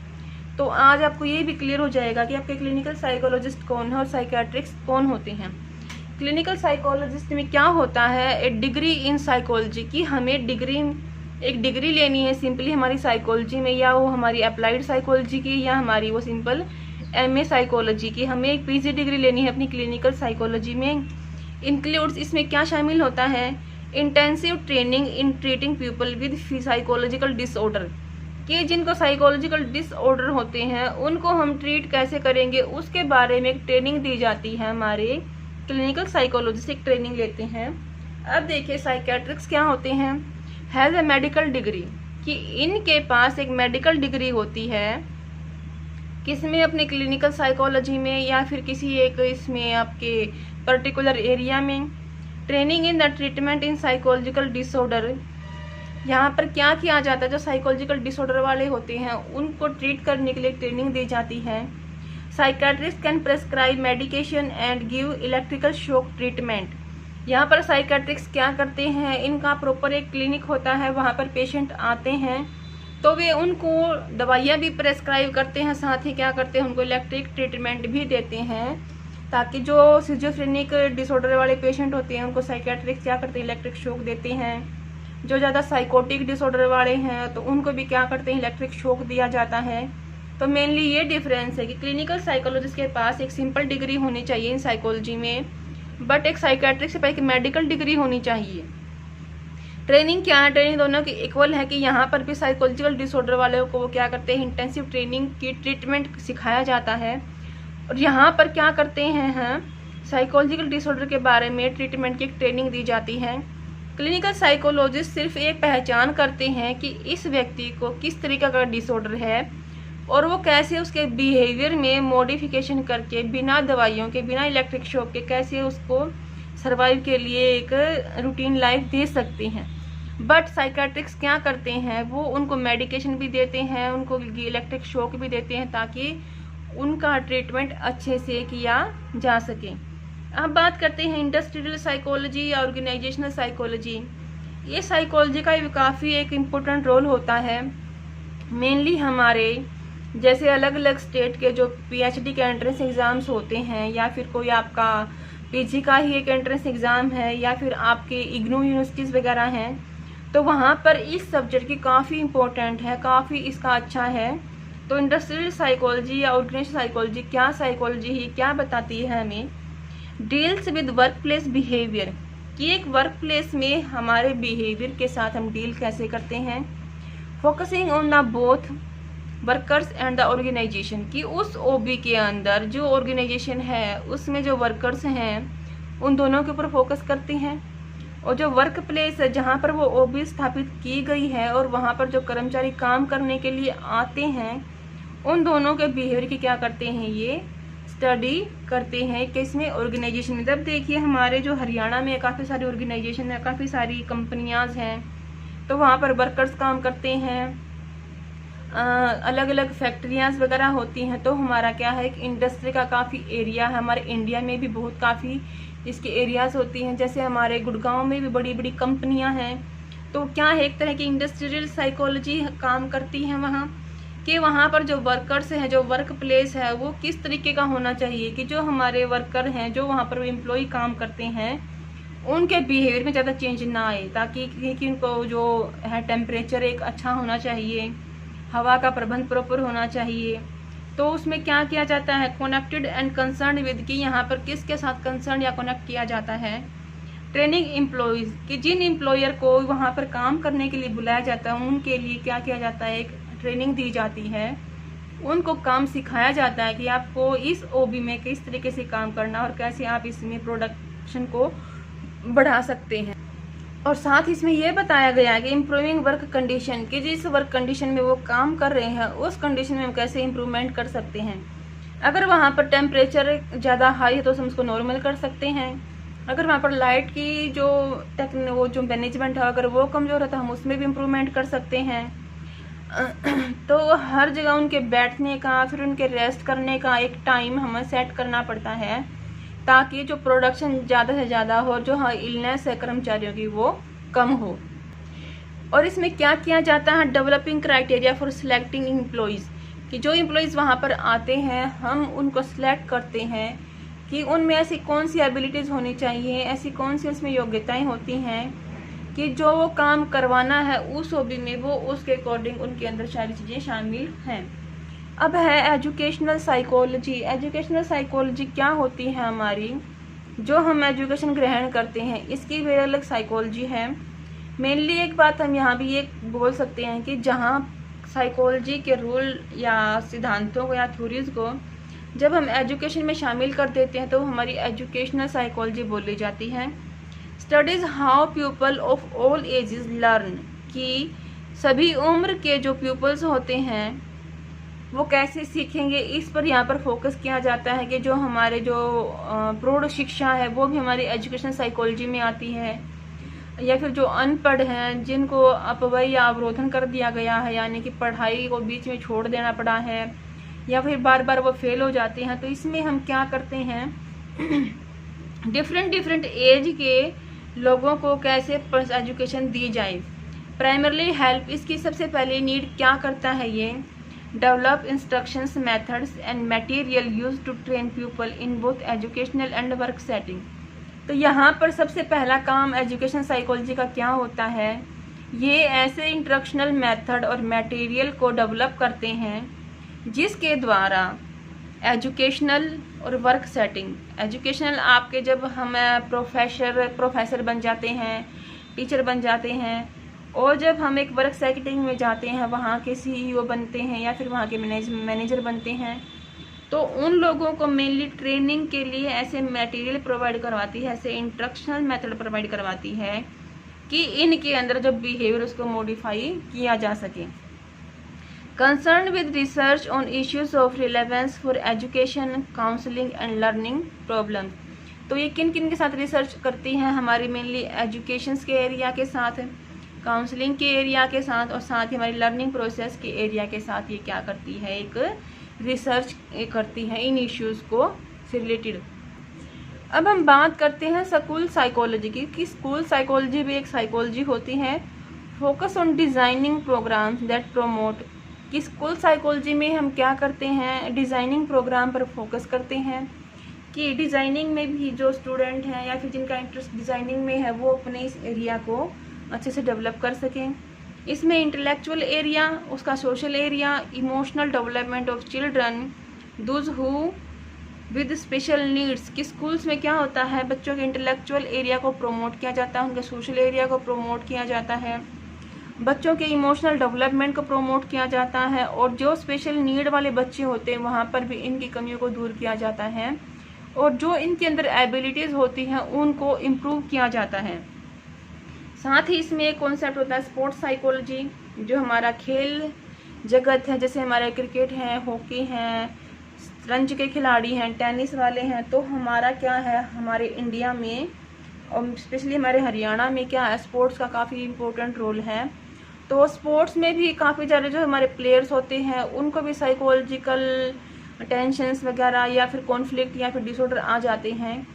तो आज आपको ये भी क्लियर हो जाएगा कि आपके क्लिनिकल साइकोलॉजिस्ट कौन है और साइकियाट्रिक्स कौन होते हैं। क्लिनिकल साइकोलॉजिस्ट में क्या होता है, ए डिग्री इन साइकोलॉजी की हमें एक डिग्री लेनी है सिंपली हमारी साइकोलॉजी में, या वो हमारी अप्लाइड साइकोलॉजी की, या हमारी वो सिंपल एमए साइकोलॉजी की। हमें एक पीजी डिग्री लेनी है अपनी क्लिनिकल साइकोलॉजी में। इंक्लूड्स इसमें क्या शामिल होता है, intensive training in treating people with psychological disorder, कि जिनको साइकोलॉजिकल डिसऑर्डर होते हैं उनको हम ट्रीट कैसे करेंगे उसके बारे में एक ट्रेनिंग दी जाती है। हमारे क्लिनिकल साइकोलॉजिस्ट एक ट्रेनिंग लेते हैं। अब देखिए साइकियाट्रिक्स क्या होते हैं, हैज़ ए मेडिकल डिग्री, कि इनके पास एक मेडिकल डिग्री होती है, किसमें, अपने क्लिनिकल साइकोलॉजी में या फिर किसी एक इसमें आपके पर्टिकुलर एरिया में। Training in the treatment in psychological disorder, यहाँ पर क्या किया जाता है, जो साइकोलॉजिकल डिसऑर्डर वाले होते हैं उनको ट्रीट करने के लिए ट्रेनिंग दी जाती है। Psychiatrist can prescribe medication and give electrical shock treatment. यहाँ पर साइकियाट्रिस्ट क्या करते हैं, इनका प्रॉपर एक क्लिनिक होता है, वहाँ पर पेशेंट आते हैं तो वे उनको दवाइयाँ भी प्रेस्क्राइब करते हैं, साथ ही क्या करते हैं, उनको इलेक्ट्रिक ट्रीटमेंट भी देते हैं, ताकि जो सिजोफ्रेनिक डिसऑर्डर वाले पेशेंट होते हैं उनको साइकियाट्रिस्ट क्या करते हैं, इलेक्ट्रिक शॉक देते हैं। जो ज़्यादा साइकोटिक डिसऑर्डर वाले हैं तो उनको भी क्या करते हैं, इलेक्ट्रिक शॉक दिया जाता है। तो मेनली ये डिफरेंस है कि क्लिनिकल साइकोलॉजिस्ट के पास एक सिंपल डिग्री होनी चाहिए इन साइकोलॉजी में, बट एक साइकियाट्रिस्ट के पास एक मेडिकल डिग्री होनी चाहिए। ट्रेनिंग क्या है, ट्रेनिंग दोनों की इक्वल है कि यहाँ पर भी साइकोलॉजिकल डिसऑर्डर वाले को वो क्या करते हैं, इंटेंसिव ट्रेनिंग की ट्रीटमेंट सिखाया जाता है। और यहाँ पर क्या करते हैं, साइकोलॉजिकल डिसऑर्डर के बारे में ट्रीटमेंट की ट्रेनिंग दी जाती है। क्लिनिकल साइकोलॉजिस्ट सिर्फ एक पहचान करते हैं कि इस व्यक्ति को किस तरीके का डिसऑर्डर है और वो कैसे उसके बिहेवियर में मॉडिफिकेशन करके बिना दवाइयों के, बिना इलेक्ट्रिक शॉक के कैसे उसको सर्वाइव के लिए एक रूटीन लाइफ दे सकते हैं। बट साइकियाट्रिस्ट क्या करते हैं, वो उनको मेडिकेशन भी देते हैं, उनको इलेक्ट्रिक शॉक भी देते हैं ताकि उनका ट्रीटमेंट अच्छे से किया जा सके। अब बात करते हैं इंडस्ट्रियल साइकोलॉजी या ऑर्गेनाइजेशनल साइकोलॉजी। ये साइकोलॉजी का काफ़ी एक इम्पोर्टेंट रोल होता है। मेनली हमारे जैसे अलग अलग स्टेट के जो पीएचडी के एंट्रेंस एग्ज़ाम्स होते हैं, या फिर कोई आपका पीजी का ही एक एंट्रेंस एग्ज़ाम है, या फिर आपके इग्नू यूनिवर्सिटीज़ वगैरह हैं, तो वहाँ पर इस सब्जेक्ट की काफ़ी इम्पोर्टेंट है, काफ़ी इसका अच्छा है। तो इंडस्ट्रियल साइकोलॉजी या ऑर्गेनाइजेशनल साइकोलॉजी क्या साइकोलॉजी ही क्या बताती है हमें, deals with work place behaviour, कि एक वर्क प्लेस में हमारे बिहेवियर के साथ हम डील कैसे करते हैं। Focusing on the both workers and the organization, कि उस ओबी के अंदर जो ऑर्गेनाइजेशन है उसमें जो वर्कर्स हैं उन दोनों के ऊपर फोकस करते हैं, और जो वर्क प्लेस है जहाँ पर वो ओबी स्थापित की गई है और वहाँ पर जो कर्मचारी काम करने के लिए आते हैं उन दोनों के बिहेवियर की क्या करते हैं, ये स्टडी करते हैं कि इसमें ऑर्गेनाइजेशन में। जब देखिए हमारे जो हरियाणा में काफ़ी सारी ऑर्गेनाइजेशन है, काफ़ी सारी कंपनियां हैं, तो वहाँ पर वर्कर्स काम करते हैं, अलग अलग फैक्ट्रियाँ वगैरह होती हैं। तो हमारा क्या है, एक इंडस्ट्री का काफ़ी एरिया है, हमारे इंडिया में भी बहुत काफ़ी इसके एरियाज़ होती हैं। जैसे हमारे गुड़गांव में भी बड़ी बड़ी कंपनियां हैं। तो क्या है, एक तरह की इंडस्ट्रियल साइकोलॉजी काम करती है वहाँ, कि वहाँ पर जो वर्कर्स हैं, जो वर्क प्लेस है वो किस तरीके का होना चाहिए, कि जो हमारे वर्कर हैं, जो वहाँ पर एम्प्लॉय काम करते हैं, उनके बिहेवियर में ज़्यादा चेंज ना आए, ताकि उनको जो है टेम्परेचर एक अच्छा होना चाहिए, हवा का प्रबंध प्रॉपर होना चाहिए। तो उसमें क्या किया जाता है, कनेक्टेड एंड कंसर्न विद, कि यहाँ पर किसके साथ कंसर्न या कनेक्ट किया जाता है। ट्रेनिंग एम्प्लॉयज़, कि जिन एम्प्लॉयर को वहाँ पर काम करने के लिए बुलाया जाता है उनके लिए क्या किया जाता है, एक ट्रेनिंग दी जाती है, उनको काम सिखाया जाता है कि आपको इस ओबी में किस तरीके से काम करना और कैसे आप इसमें प्रोडक्शन को बढ़ा सकते हैं। और साथ ही इसमें यह बताया गया है कि इम्प्रूविंग वर्क कंडीशन, कि जिस वर्क कंडीशन में वो काम कर रहे हैं उस कंडीशन में हम कैसे इम्प्रूवमेंट कर सकते हैं। अगर वहाँ पर टेम्परेचर ज़्यादा हाई है तो हम उसको नॉर्मल कर सकते हैं, अगर वहाँ पर लाइट की वो जो मैनेजमेंट है अगर वो कमज़ोर है तो हम उसमें भी इम्प्रूवमेंट कर सकते हैं। तो हर जगह उनके बैठने का, फिर उनके रेस्ट करने का एक टाइम हमें सेट करना पड़ता है, ताकि जो प्रोडक्शन ज़्यादा से ज़्यादा हो, जो इलनेस है कर्मचारियों की वो कम हो। और इसमें क्या किया जाता है, developing criteria for selecting employees, कि जो एम्प्लॉयज़ वहाँ पर आते हैं हम उनको सिलेक्ट करते हैं कि उनमें ऐसी कौन सी एबिलिटीज़ होनी चाहिए, ऐसी कौन सी उसमें योग्यताएं होती हैं कि जो वो काम करवाना है उस हॉबी में वो उसके अकॉर्डिंग उनके अंदर सारी चीज़ें शामिल हैं। अब है एजुकेशनल साइकोलॉजी। एजुकेशनल साइकोलॉजी क्या होती है हमारी, जो हम एजुकेशन ग्रहण करते हैं इसकी भी अलग साइकोलॉजी है। मेनली एक बात हम यहाँ भी ये बोल सकते हैं कि जहाँ साइकोलॉजी के रूल या सिद्धांतों को या थ्योरीज को जब हम एजुकेशन में शामिल कर देते हैं तो हमारी एजुकेशनल साइकोलॉजी बोली जाती है। Studies how people of all ages learn, कि सभी उम्र के जो पीपल्स होते हैं वो कैसे सीखेंगे, इस पर यहाँ पर फोकस किया जाता है कि जो हमारे जो प्रौढ़ शिक्षा है वो भी हमारी एजुकेशन साइकोलॉजी में आती है। या फिर जो अनपढ़ हैं जिनको अपव्यय या अवरोधन कर दिया गया है, यानी कि पढ़ाई को बीच में छोड़ देना पड़ा है या फिर बार बार वो फेल हो जाते हैं, तो इसमें हम क्या करते हैं डिफरेंट एज के लोगों को कैसे एजुकेशन दी जाए। प्राइमरली हेल्प, इसकी सबसे पहले नीड क्या करता है ये, develop instructions methods and material use to train people in both educational and work setting. तो यहाँ पर सबसे पहला काम एजुकेशन साइकोलॉजी का क्या होता है, ये ऐसे इंस्ट्रक्शनल मेथड और मटेरियल को डेवलप करते हैं जिसके द्वारा एजुकेशनल और वर्क सेटिंग, एजुकेशनल आपके जब हम प्रोफेसर बन जाते हैं, टीचर बन जाते हैं, और जब हम एक वर्क सेटिंग में जाते हैं वहाँ के सीईओ बनते हैं या फिर वहाँ के मैनेजर बनते हैं, तो उन लोगों को मेनली ट्रेनिंग के लिए ऐसे मटेरियल प्रोवाइड करवाती है, ऐसे इंस्ट्रक्शनल मेथड प्रोवाइड करवाती है कि इनके अंदर जो बिहेवियर उसको मॉडिफाई किया जा सके। Concerned with research on issues of relevance for education, counseling and learning problems। तो ये किन किन के साथ रिसर्च करती हैं, हमारी मेनली एजुकेशन के एरिया के साथ, काउंसलिंग के एरिया के साथ और साथ ही हमारी लर्निंग प्रोसेस के एरिया के साथ ये क्या करती है, एक रिसर्च करती है इन इश्यूज़ को से रिलेटेड। अब हम बात करते हैं स्कूल साइकोलॉजी की, कि स्कूल साइकोलॉजी भी एक साइकोलॉजी होती है। Focus on designing programmes that promote, कि स्कूल साइकोलॉजी में हम क्या करते हैं, डिज़ाइनिंग प्रोग्राम पर फोकस करते हैं कि डिज़ाइनिंग में भी जो स्टूडेंट हैं या फिर जिनका इंटरेस्ट डिज़ाइनिंग में है वो अपने इस एरिया को अच्छे से डेवलप कर सकें। इसमें इंटेलेक्चुअल एरिया, उसका social area, emotional development of children, those who with special needs, कि स्कूल्स में क्या होता है, बच्चों के इंटेलेक्चुअल एरिया को प्रमोट किया जाता है, उनके सोशल एरिया को प्रमोट किया जाता है, बच्चों के इमोशनल डेवलपमेंट को प्रमोट किया जाता है, और जो स्पेशल नीड वाले बच्चे होते हैं वहाँ पर भी इनकी कमियों को दूर किया जाता है, और जो इनके अंदर एबिलिटीज़ होती हैं उनको इम्प्रूव किया जाता है। साथ ही इसमें एक कॉन्सेप्ट होता है स्पोर्ट्स साइकोलॉजी, जो हमारा खेल जगत है, जैसे हमारे क्रिकेट है, हॉकी हैं, शतरंज के खिलाड़ी हैं, टेनिस वाले हैं, तो हमारा क्या है, हमारे इंडिया में और स्पेशली हमारे हरियाणा में क्या है, स्पोर्ट्स का काफ़ी इम्पोर्टेंट रोल है। तो स्पोर्ट्स में भी काफ़ी ज़्यादा जो हमारे प्लेयर्स होते हैं उनको भी साइकोलॉजिकल टेंशन्स वगैरह या फिर कॉन्फ्लिक्ट या फिर डिसऑर्डर आ जाते हैं,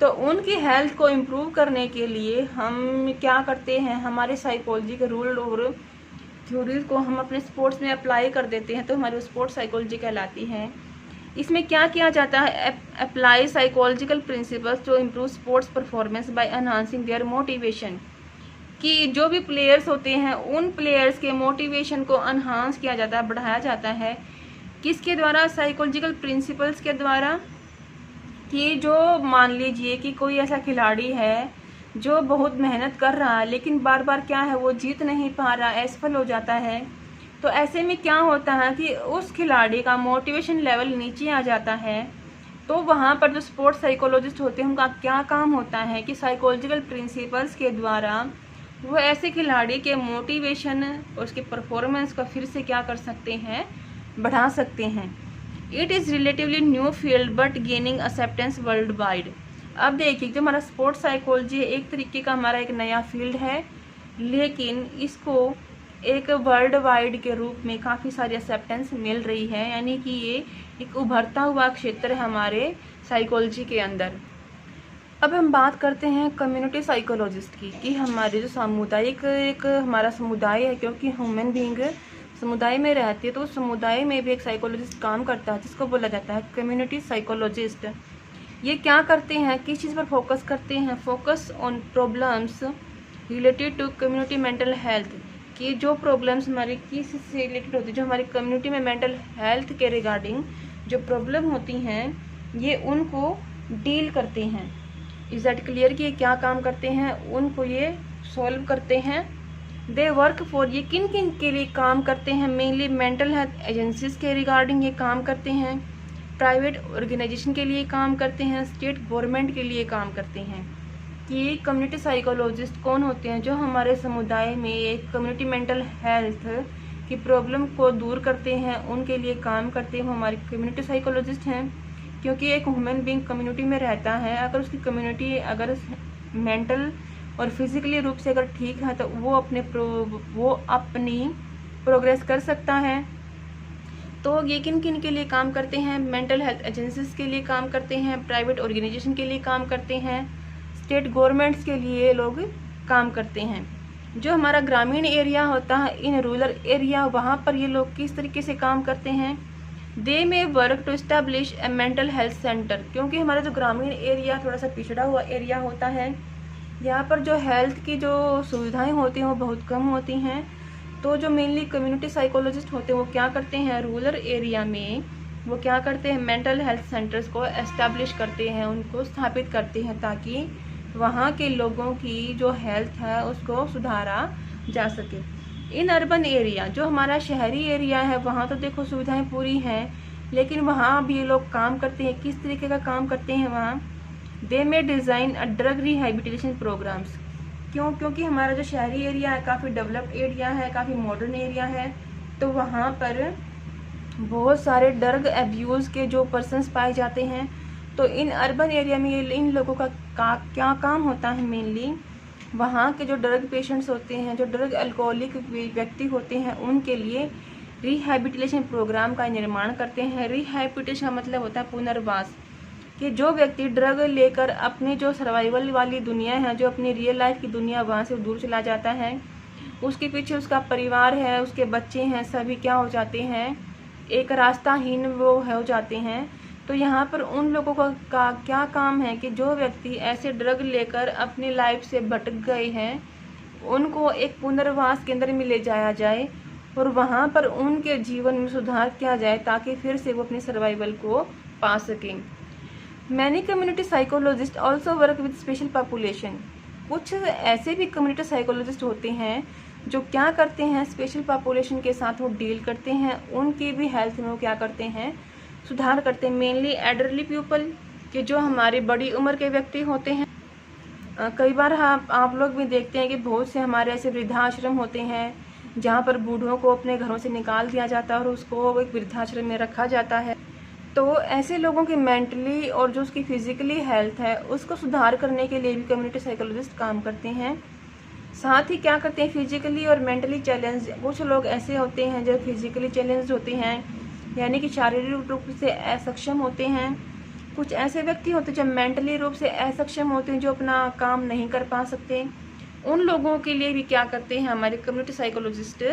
तो उनकी हेल्थ को इम्प्रूव करने के लिए हम क्या करते हैं, हमारे साइकोलॉजी के रूल और थ्योरीज को हम अपने स्पोर्ट्स में अप्लाई कर देते हैं, तो हमारी स्पोर्ट्स साइकोलॉजी कहलाती है। इसमें क्या किया जाता है, apply psychological principles to improve sports performance by enhancing their motivation, कि जो भी प्लेयर्स होते हैं उन प्लेयर्स के मोटिवेशन को एनहांस किया जाता है, बढ़ाया जाता है, किसके द्वारा, साइकोलॉजिकल प्रिंसिपल्स के द्वारा। कि जो मान लीजिए कि कोई ऐसा खिलाड़ी है जो बहुत मेहनत कर रहा है लेकिन बार बार क्या है वो जीत नहीं पा रहा, असफल हो जाता है, तो ऐसे में क्या होता है कि उस खिलाड़ी का मोटिवेशन लेवल नीचे आ जाता है। तो वहाँ पर जो स्पोर्ट्स साइकोलॉजिस्ट होते हैं उनका क्या काम होता है कि साइकोलॉजिकल प्रिंसिपल्स के द्वारा वो ऐसे खिलाड़ी के मोटिवेशन और उसके परफॉर्मेंस का फिर से क्या कर सकते हैं, बढ़ा सकते हैं। It is relatively new field but gaining acceptance world wide. अब देखिए जो हमारा स्पोर्ट्स साइकोलॉजी है एक तरीके का हमारा एक नया फील्ड है, लेकिन इसको एक वर्ल्ड वाइड के रूप में काफ़ी सारी एक्सेप्टेंस मिल रही है, यानी कि ये एक उभरता हुआ क्षेत्र है हमारे साइकोलॉजी के अंदर। अब हम बात करते हैं कम्युनिटी साइकोलॉजिस्ट की, कि हमारे जो सामुदायिक एक हमारा समुदाय है, क्योंकि ह्यूमन बीइंग समुदाय में रहती है, तो उस समुदाय में भी एक साइकोलॉजिस्ट काम करता है जिसको बोला जाता है कम्युनिटी साइकोलॉजिस्ट। ये क्या करते हैं, किस चीज़ पर फोकस करते हैं? Focus on problems related to community mental health, कि जो प्रॉब्लम्स हमारी किस से रिलेटेड होती है, जो हमारी कम्युनिटी में मेंटल हेल्थ के रिगार्डिंग जो प्रॉब्लम होती हैं, ये उनको डील करते हैं। इज दैट क्लियर कि ये क्या काम करते हैं? उनको ये सॉल्व करते हैं। दे वर्क फॉर, ये किन किन के लिए काम करते हैं? मेनली मेंटल हेल्थ एजेंसीज के रिगार्डिंग ये काम करते हैं, प्राइवेट ऑर्गेनाइजेशन के लिए काम करते हैं, स्टेट गवर्नमेंट के लिए काम करते हैं। कि कम्युनिटी साइकोलॉजिस्ट कौन होते हैं? जो हमारे समुदाय में एक कम्युनिटी मेंटल हेल्थ की प्रॉब्लम को दूर करते हैं, उनके लिए काम करते हैं, वो हमारे कम्युनिटी साइकोलॉजिस्ट हैं। क्योंकि एक ह्यूमन बीइंग कम्युनिटी में रहता है, अगर उसकी कम्युनिटी अगर मेंटल और फिजिकली रूप से अगर ठीक है तो वो अपनी प्रोग्रेस कर सकता है। तो ये किन किन के लिए काम करते हैं? मेंटल हेल्थ एजेंसीज के लिए काम करते हैं, प्राइवेट ऑर्गेनाइजेशन के लिए काम करते हैं, स्टेट गवर्नमेंट्स के लिए लोग काम करते हैं। जो हमारा ग्रामीण एरिया होता है, इन रूरल एरिया, वहाँ पर ये लोग किस तरीके से काम करते हैं? They may work to establish a mental health centre, क्योंकि हमारा जो ग्रामीण एरिया थोड़ा सा पिछड़ा हुआ एरिया होता है, यहाँ पर जो हेल्थ की जो सुविधाएं होती हैं वो बहुत कम होती हैं। तो जो मेनली कम्युनिटी साइकोलॉजिस्ट होते हैं वो क्या करते हैं? रूरल एरिया में वो क्या करते हैं? मेंटल हेल्थ सेंटर्स को एस्टैब्लिश करते हैं, उनको स्थापित करते हैं, ताकि वहाँ के लोगों की जो हेल्थ है उसको सुधारा जा सके। इन अर्बन एरिया, जो हमारा शहरी एरिया है, वहाँ तो देखो सुविधाएं पूरी हैं, लेकिन वहाँ भी ये लोग काम करते हैं। किस तरीके का काम करते हैं वहाँ? They may design a drug rehabilitation programs. क्यों? क्योंकि हमारा जो शहरी एरिया है काफ़ी डेवलप्ड एरिया है, काफ़ी मॉडर्न एरिया है, तो वहाँ पर बहुत सारे ड्रग एब्यूज़ के जो पर्सनस पाए जाते हैं। तो इन अर्बन एरिया में इन लोगों का क्या काम होता है? मेनली वहाँ के जो ड्रग पेशेंट्स होते हैं, जो ड्रग अल्कोहलिक व्यक्ति होते हैं, उनके लिए रिहैबिलिटेशन प्रोग्राम का निर्माण करते हैं। रिहैबिलिटेशन का मतलब होता है पुनर्वास, कि जो व्यक्ति ड्रग लेकर अपनी जो सर्वाइवल वाली दुनिया है, जो अपनी रियल लाइफ की दुनिया, वहाँ से दूर चला जाता है, उसके पीछे उसका परिवार है, उसके बच्चे हैं, सभी क्या हो जाते हैं? एक रास्ताहीन वो हो जाते हैं। तो यहाँ पर उन लोगों का क्या काम है कि जो व्यक्ति ऐसे ड्रग लेकर अपनी लाइफ से भटक गए हैं, उनको एक पुनर्वास केंद्र में ले जाया जाए और वहाँ पर उनके जीवन में सुधार किया जाए, ताकि फिर से वो अपनी सर्वाइवल को पा सकें। Many community psychologist also work with special population. कुछ ऐसे भी कम्युनिटी साइकोलॉजिस्ट होते हैं जो क्या करते हैं? स्पेशल पॉपुलेशन के साथ वो डील करते हैं, उनकी भी हेल्थ में वो क्या करते हैं? सुधार करते हैं। मेनली एल्डरली पीपल, कि जो हमारी बड़ी उम्र के व्यक्ति होते हैं। कई बार आप लोग भी देखते हैं कि बहुत से हमारे ऐसे वृद्धाश्रम होते हैं जहाँ पर बूढ़ों को अपने घरों से निकाल दिया जाता है और उसको एक वृद्धाश्रम में रखा जाता है। तो ऐसे लोगों की मेंटली और जो उसकी फिजिकली हेल्थ है उसको सुधार करने के लिए भी कम्युनिटी साइकोलॉजिस्ट काम करते हैं। साथ ही क्या करते हैं? फिजिकली और मेंटली चैलेंज, कुछ लोग ऐसे होते हैं जो फिजिकली चैलेंज होते हैं, यानी कि शारीरिक रूप से असक्षम होते हैं। कुछ ऐसे व्यक्ति होते हैं जो मेंटली रूप से असक्षम होते हैं, जो अपना काम नहीं कर पा सकते। उन लोगों के लिए भी क्या करते हैं? हमारे कम्युनिटी साइकोलॉजिस्ट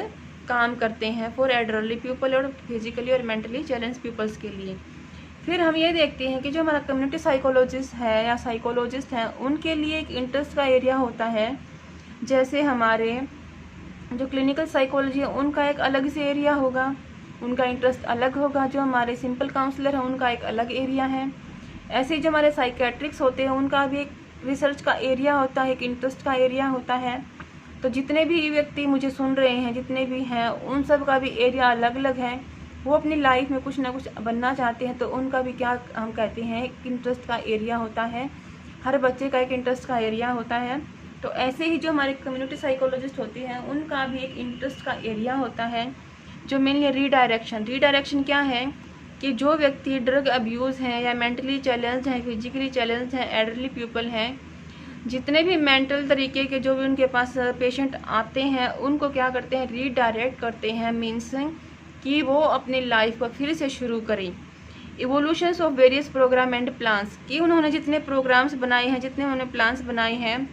काम करते हैं फॉर एल्डरली पीपल और फिजिकली और मेंटली चैलेंज पीपल्स के लिए। फिर हम ये देखते हैं कि जो हमारा कम्युनिटी साइकोलॉजिस्ट है या साइकोलॉजिस्ट हैं, उनके लिए एक इंटरेस्ट का एरिया होता है। जैसे हमारे जो क्लिनिकल साइकोलॉजी है उनका एक अलग से एरिया होगा, उनका इंटरेस्ट अलग होगा। जो हमारे सिंपल काउंसलर हैं उनका एक अलग एरिया है। ऐसे जो हमारे साइकेट्रिक्स होते हैं उनका भी एक रिसर्च का एरिया होता है, एक इंटरेस्ट का एरिया होता है। तो जितने भी व्यक्ति मुझे सुन रहे हैं, जितने भी हैं, उन सब का भी एरिया अलग अलग है। वो अपनी लाइफ में कुछ ना कुछ बनना चाहते हैं, तो उनका भी क्या हम कहते हैं? एक इंटरेस्ट का एरिया होता है। हर बच्चे का एक इंटरेस्ट का एरिया होता है। तो ऐसे ही जो हमारे कम्युनिटी साइकोलॉजिस्ट होते हैं उनका भी एक इंटरेस्ट का एरिया होता है, जो मेनली रीडायरेक्शन क्या है? कि जो व्यक्ति ड्रग अब्यूज़ हैं या मेंटली चैलेंज हैं, फिजिकली चैलेंज हैं, एल्डरली पीपल हैं, जितने भी मेंटल तरीके के जो भी उनके पास पेशेंट आते हैं, उनको क्या करते हैं, रीडायरेक्ट करते हैं, मीन्स कि वो अपनी लाइफ को फिर से शुरू करें। Evolutions of various program and plans, कि उन्होंने जितने प्रोग्राम्स बनाए हैं, जितने उन्होंने प्लान्स बनाए हैं,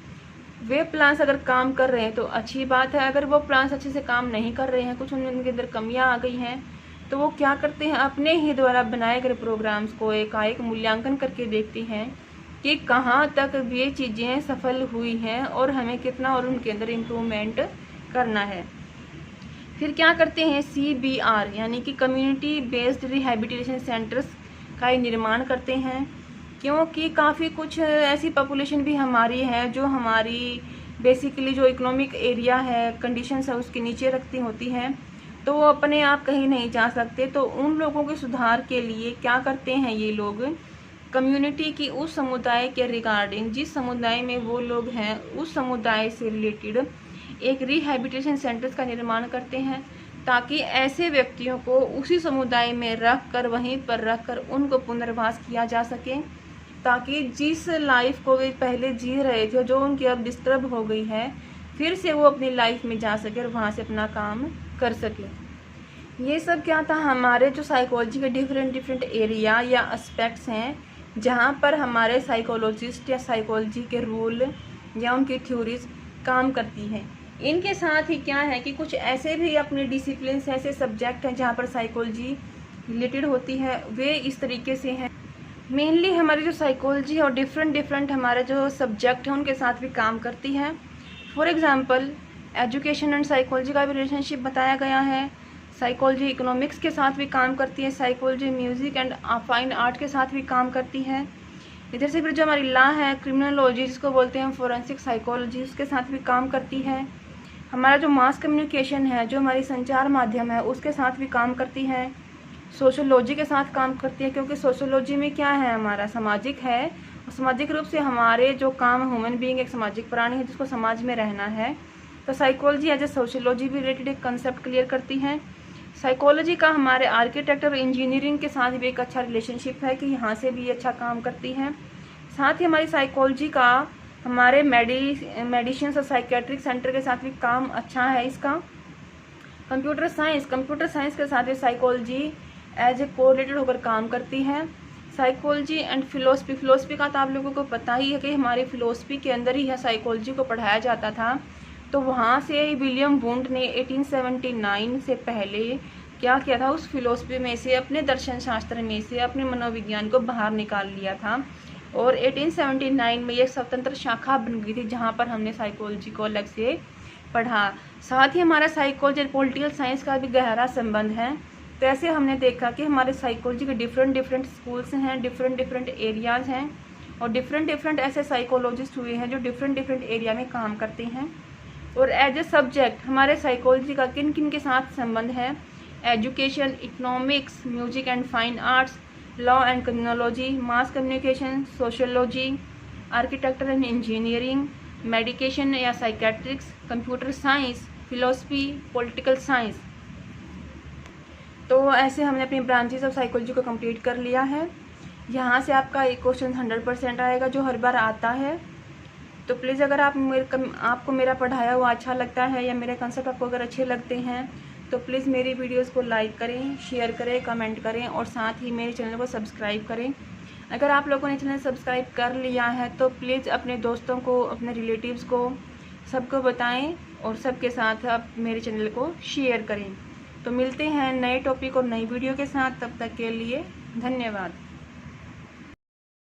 वे प्लान्स अगर काम कर रहे हैं तो अच्छी बात है। अगर वो प्लान्स अच्छे से काम नहीं कर रहे हैं, कुछ उनके अंदर कमियां आ गई हैं, तो वो क्या करते हैं, अपने ही द्वारा बनाए गए प्रोग्राम्स को एकाएक मूल्यांकन करके देखते हैं कि कहाँ तक ये चीज़ें सफल हुई हैं और हमें कितना और उनके अंदर इम्प्रूवमेंट करना है। फिर क्या करते हैं, CBR यानी कि कम्युनिटी बेस्ड रिहैबिलिटेशन सेंटर्स का निर्माण करते हैं, क्योंकि काफ़ी कुछ ऐसी पॉपुलेशन भी हमारी है जो हमारी बेसिकली जो इकोनॉमिक एरिया है, कंडीशंस है, उसके नीचे रखती होती हैं, तो वो अपने आप कहीं नहीं जा सकते। तो उन लोगों के सुधार के लिए क्या करते हैं ये लोग, कम्युनिटी की उस समुदाय के रिगार्डिंग, जिस समुदाय में वो लोग हैं उस समुदाय से रिलेटेड एक रिहैबिलिटेशन सेंटर्स का निर्माण करते हैं, ताकि ऐसे व्यक्तियों को उसी समुदाय में रख कर, वहीं पर रख कर उनको पुनर्वास किया जा सके, ताकि जिस लाइफ को वे पहले जी रहे थे, जो उनकी अब डिस्टर्ब हो गई है, फिर से वो अपनी लाइफ में जा सके और वहाँ से अपना काम कर सके। ये सब क्या था, हमारे जो साइकोलॉजी के डिफरेंट एरिया या एस्पेक्ट्स हैं, जहाँ पर हमारे साइकोलॉजिस्ट या साइकोलॉजी के रूल या उनकी थ्योरीज काम करती हैं। इनके साथ ही क्या है कि कुछ ऐसे भी अपने डिसिप्लिन से ऐसे सब्जेक्ट हैं जहाँ पर साइकोलॉजी रिलेटेड होती है, वे इस तरीके से हैं। मेनली हमारी जो साइकोलॉजी और डिफरेंट हमारे जो सब्जेक्ट हैं उनके साथ भी काम करती है। For example education and psychology का भी रिलेशनशिप बताया गया है। साइकोलॉजी इकोनॉमिक्स के साथ भी काम करती है। Psychology music and fine art के साथ भी काम करती है। इधर से फिर जो हमारी लॉ है, क्रिमिनोलॉजी जिसको बोलते हैं फोरेंसिक साइकोलॉजी, उसके साथ भी काम करती है। हमारा जो मास कम्युनिकेशन है, जो हमारी संचार माध्यम है, उसके साथ भी काम करती है। सोशोलॉजी के साथ काम करती है, क्योंकि सोशोलॉजी में क्या है, हमारा सामाजिक है और सामाजिक रूप से हमारे जो काम, ह्यूमन बीइंग एक सामाजिक प्राणी है जिसको समाज में रहना है, तो साइकोलॉजी एज ए सोशोलॉजी भी रिलेटेड एक कंसेप्ट क्लियर करती है। साइकोलॉजी का हमारे आर्किटेक्ट और इंजीनियरिंग के साथ भी एक अच्छा रिलेशनशिप है कि यहाँ से भी अच्छा काम करती है। साथ ही हमारी साइकोलॉजी का हमारे मेडिसिन और साइकेट्रिक सेंटर के साथ भी काम अच्छा है इसका। कंप्यूटर साइंस के साथ भी साइकोलॉजी एज ए कोरिलेटेड होकर काम करती है। साइकोलॉजी एंड फिलोसफी का तो आप लोगों को पता ही है कि हमारी फिलोसफी के अंदर ही है साइकोलॉजी को पढ़ाया जाता था। तो वहाँ से विलियम वुंड ने 1879 से पहले क्या किया था, उस फिलोसफी में से, अपने दर्शन शास्त्र में से अपने मनोविज्ञान को बाहर निकाल लिया था और 1879 में एक स्वतंत्र शाखा बन गई थी जहाँ पर हमने साइकोलॉजी को अलग से पढ़ा। साथ ही हमारा साइकोलॉजी और पॉलिटिकल साइंस का भी गहरा संबंध है। तो ऐसे हमने देखा कि हमारे साइकोलॉजी के डिफरेंट स्कूल्स हैं, डिफरेंट एरियाज़ हैं और डिफरेंट ऐसे साइकोलॉजिस्ट हुए हैं जो डिफरेंट एरिया में काम करते हैं। और एज ए सब्जेक्ट हमारे साइकोलॉजी का किन किन के साथ संबंध है, education, economics, music and fine arts, law and criminology, mass communication, sociology, architecture and engineering, medication या psychiatrics, computer science, philosophy, political science. तो ऐसे हमने अपनी ब्रांचेस ऑफ साइकोलॉजी को कंप्लीट कर लिया है। यहाँ से आपका एक क्वेश्चन 100% आएगा जो हर बार आता है। तो प्लीज़ अगर आपको मेरा पढ़ाया हुआ अच्छा लगता है या मेरे कंसेप्ट आपको अगर अच्छे लगते हैं तो प्लीज़ मेरी वीडियोस को लाइक करें, शेयर करें, कमेंट करें और साथ ही मेरे चैनल को सब्सक्राइब करें। अगर आप लोगों ने चैनल सब्सक्राइब कर लिया है तो प्लीज़ अपने दोस्तों को, अपने रिलेटिव्स को, सबको बताएं और सबके साथ आप मेरे चैनल को शेयर करें। तो मिलते हैं नए टॉपिक और नई वीडियो के साथ, तब तक के लिए धन्यवाद।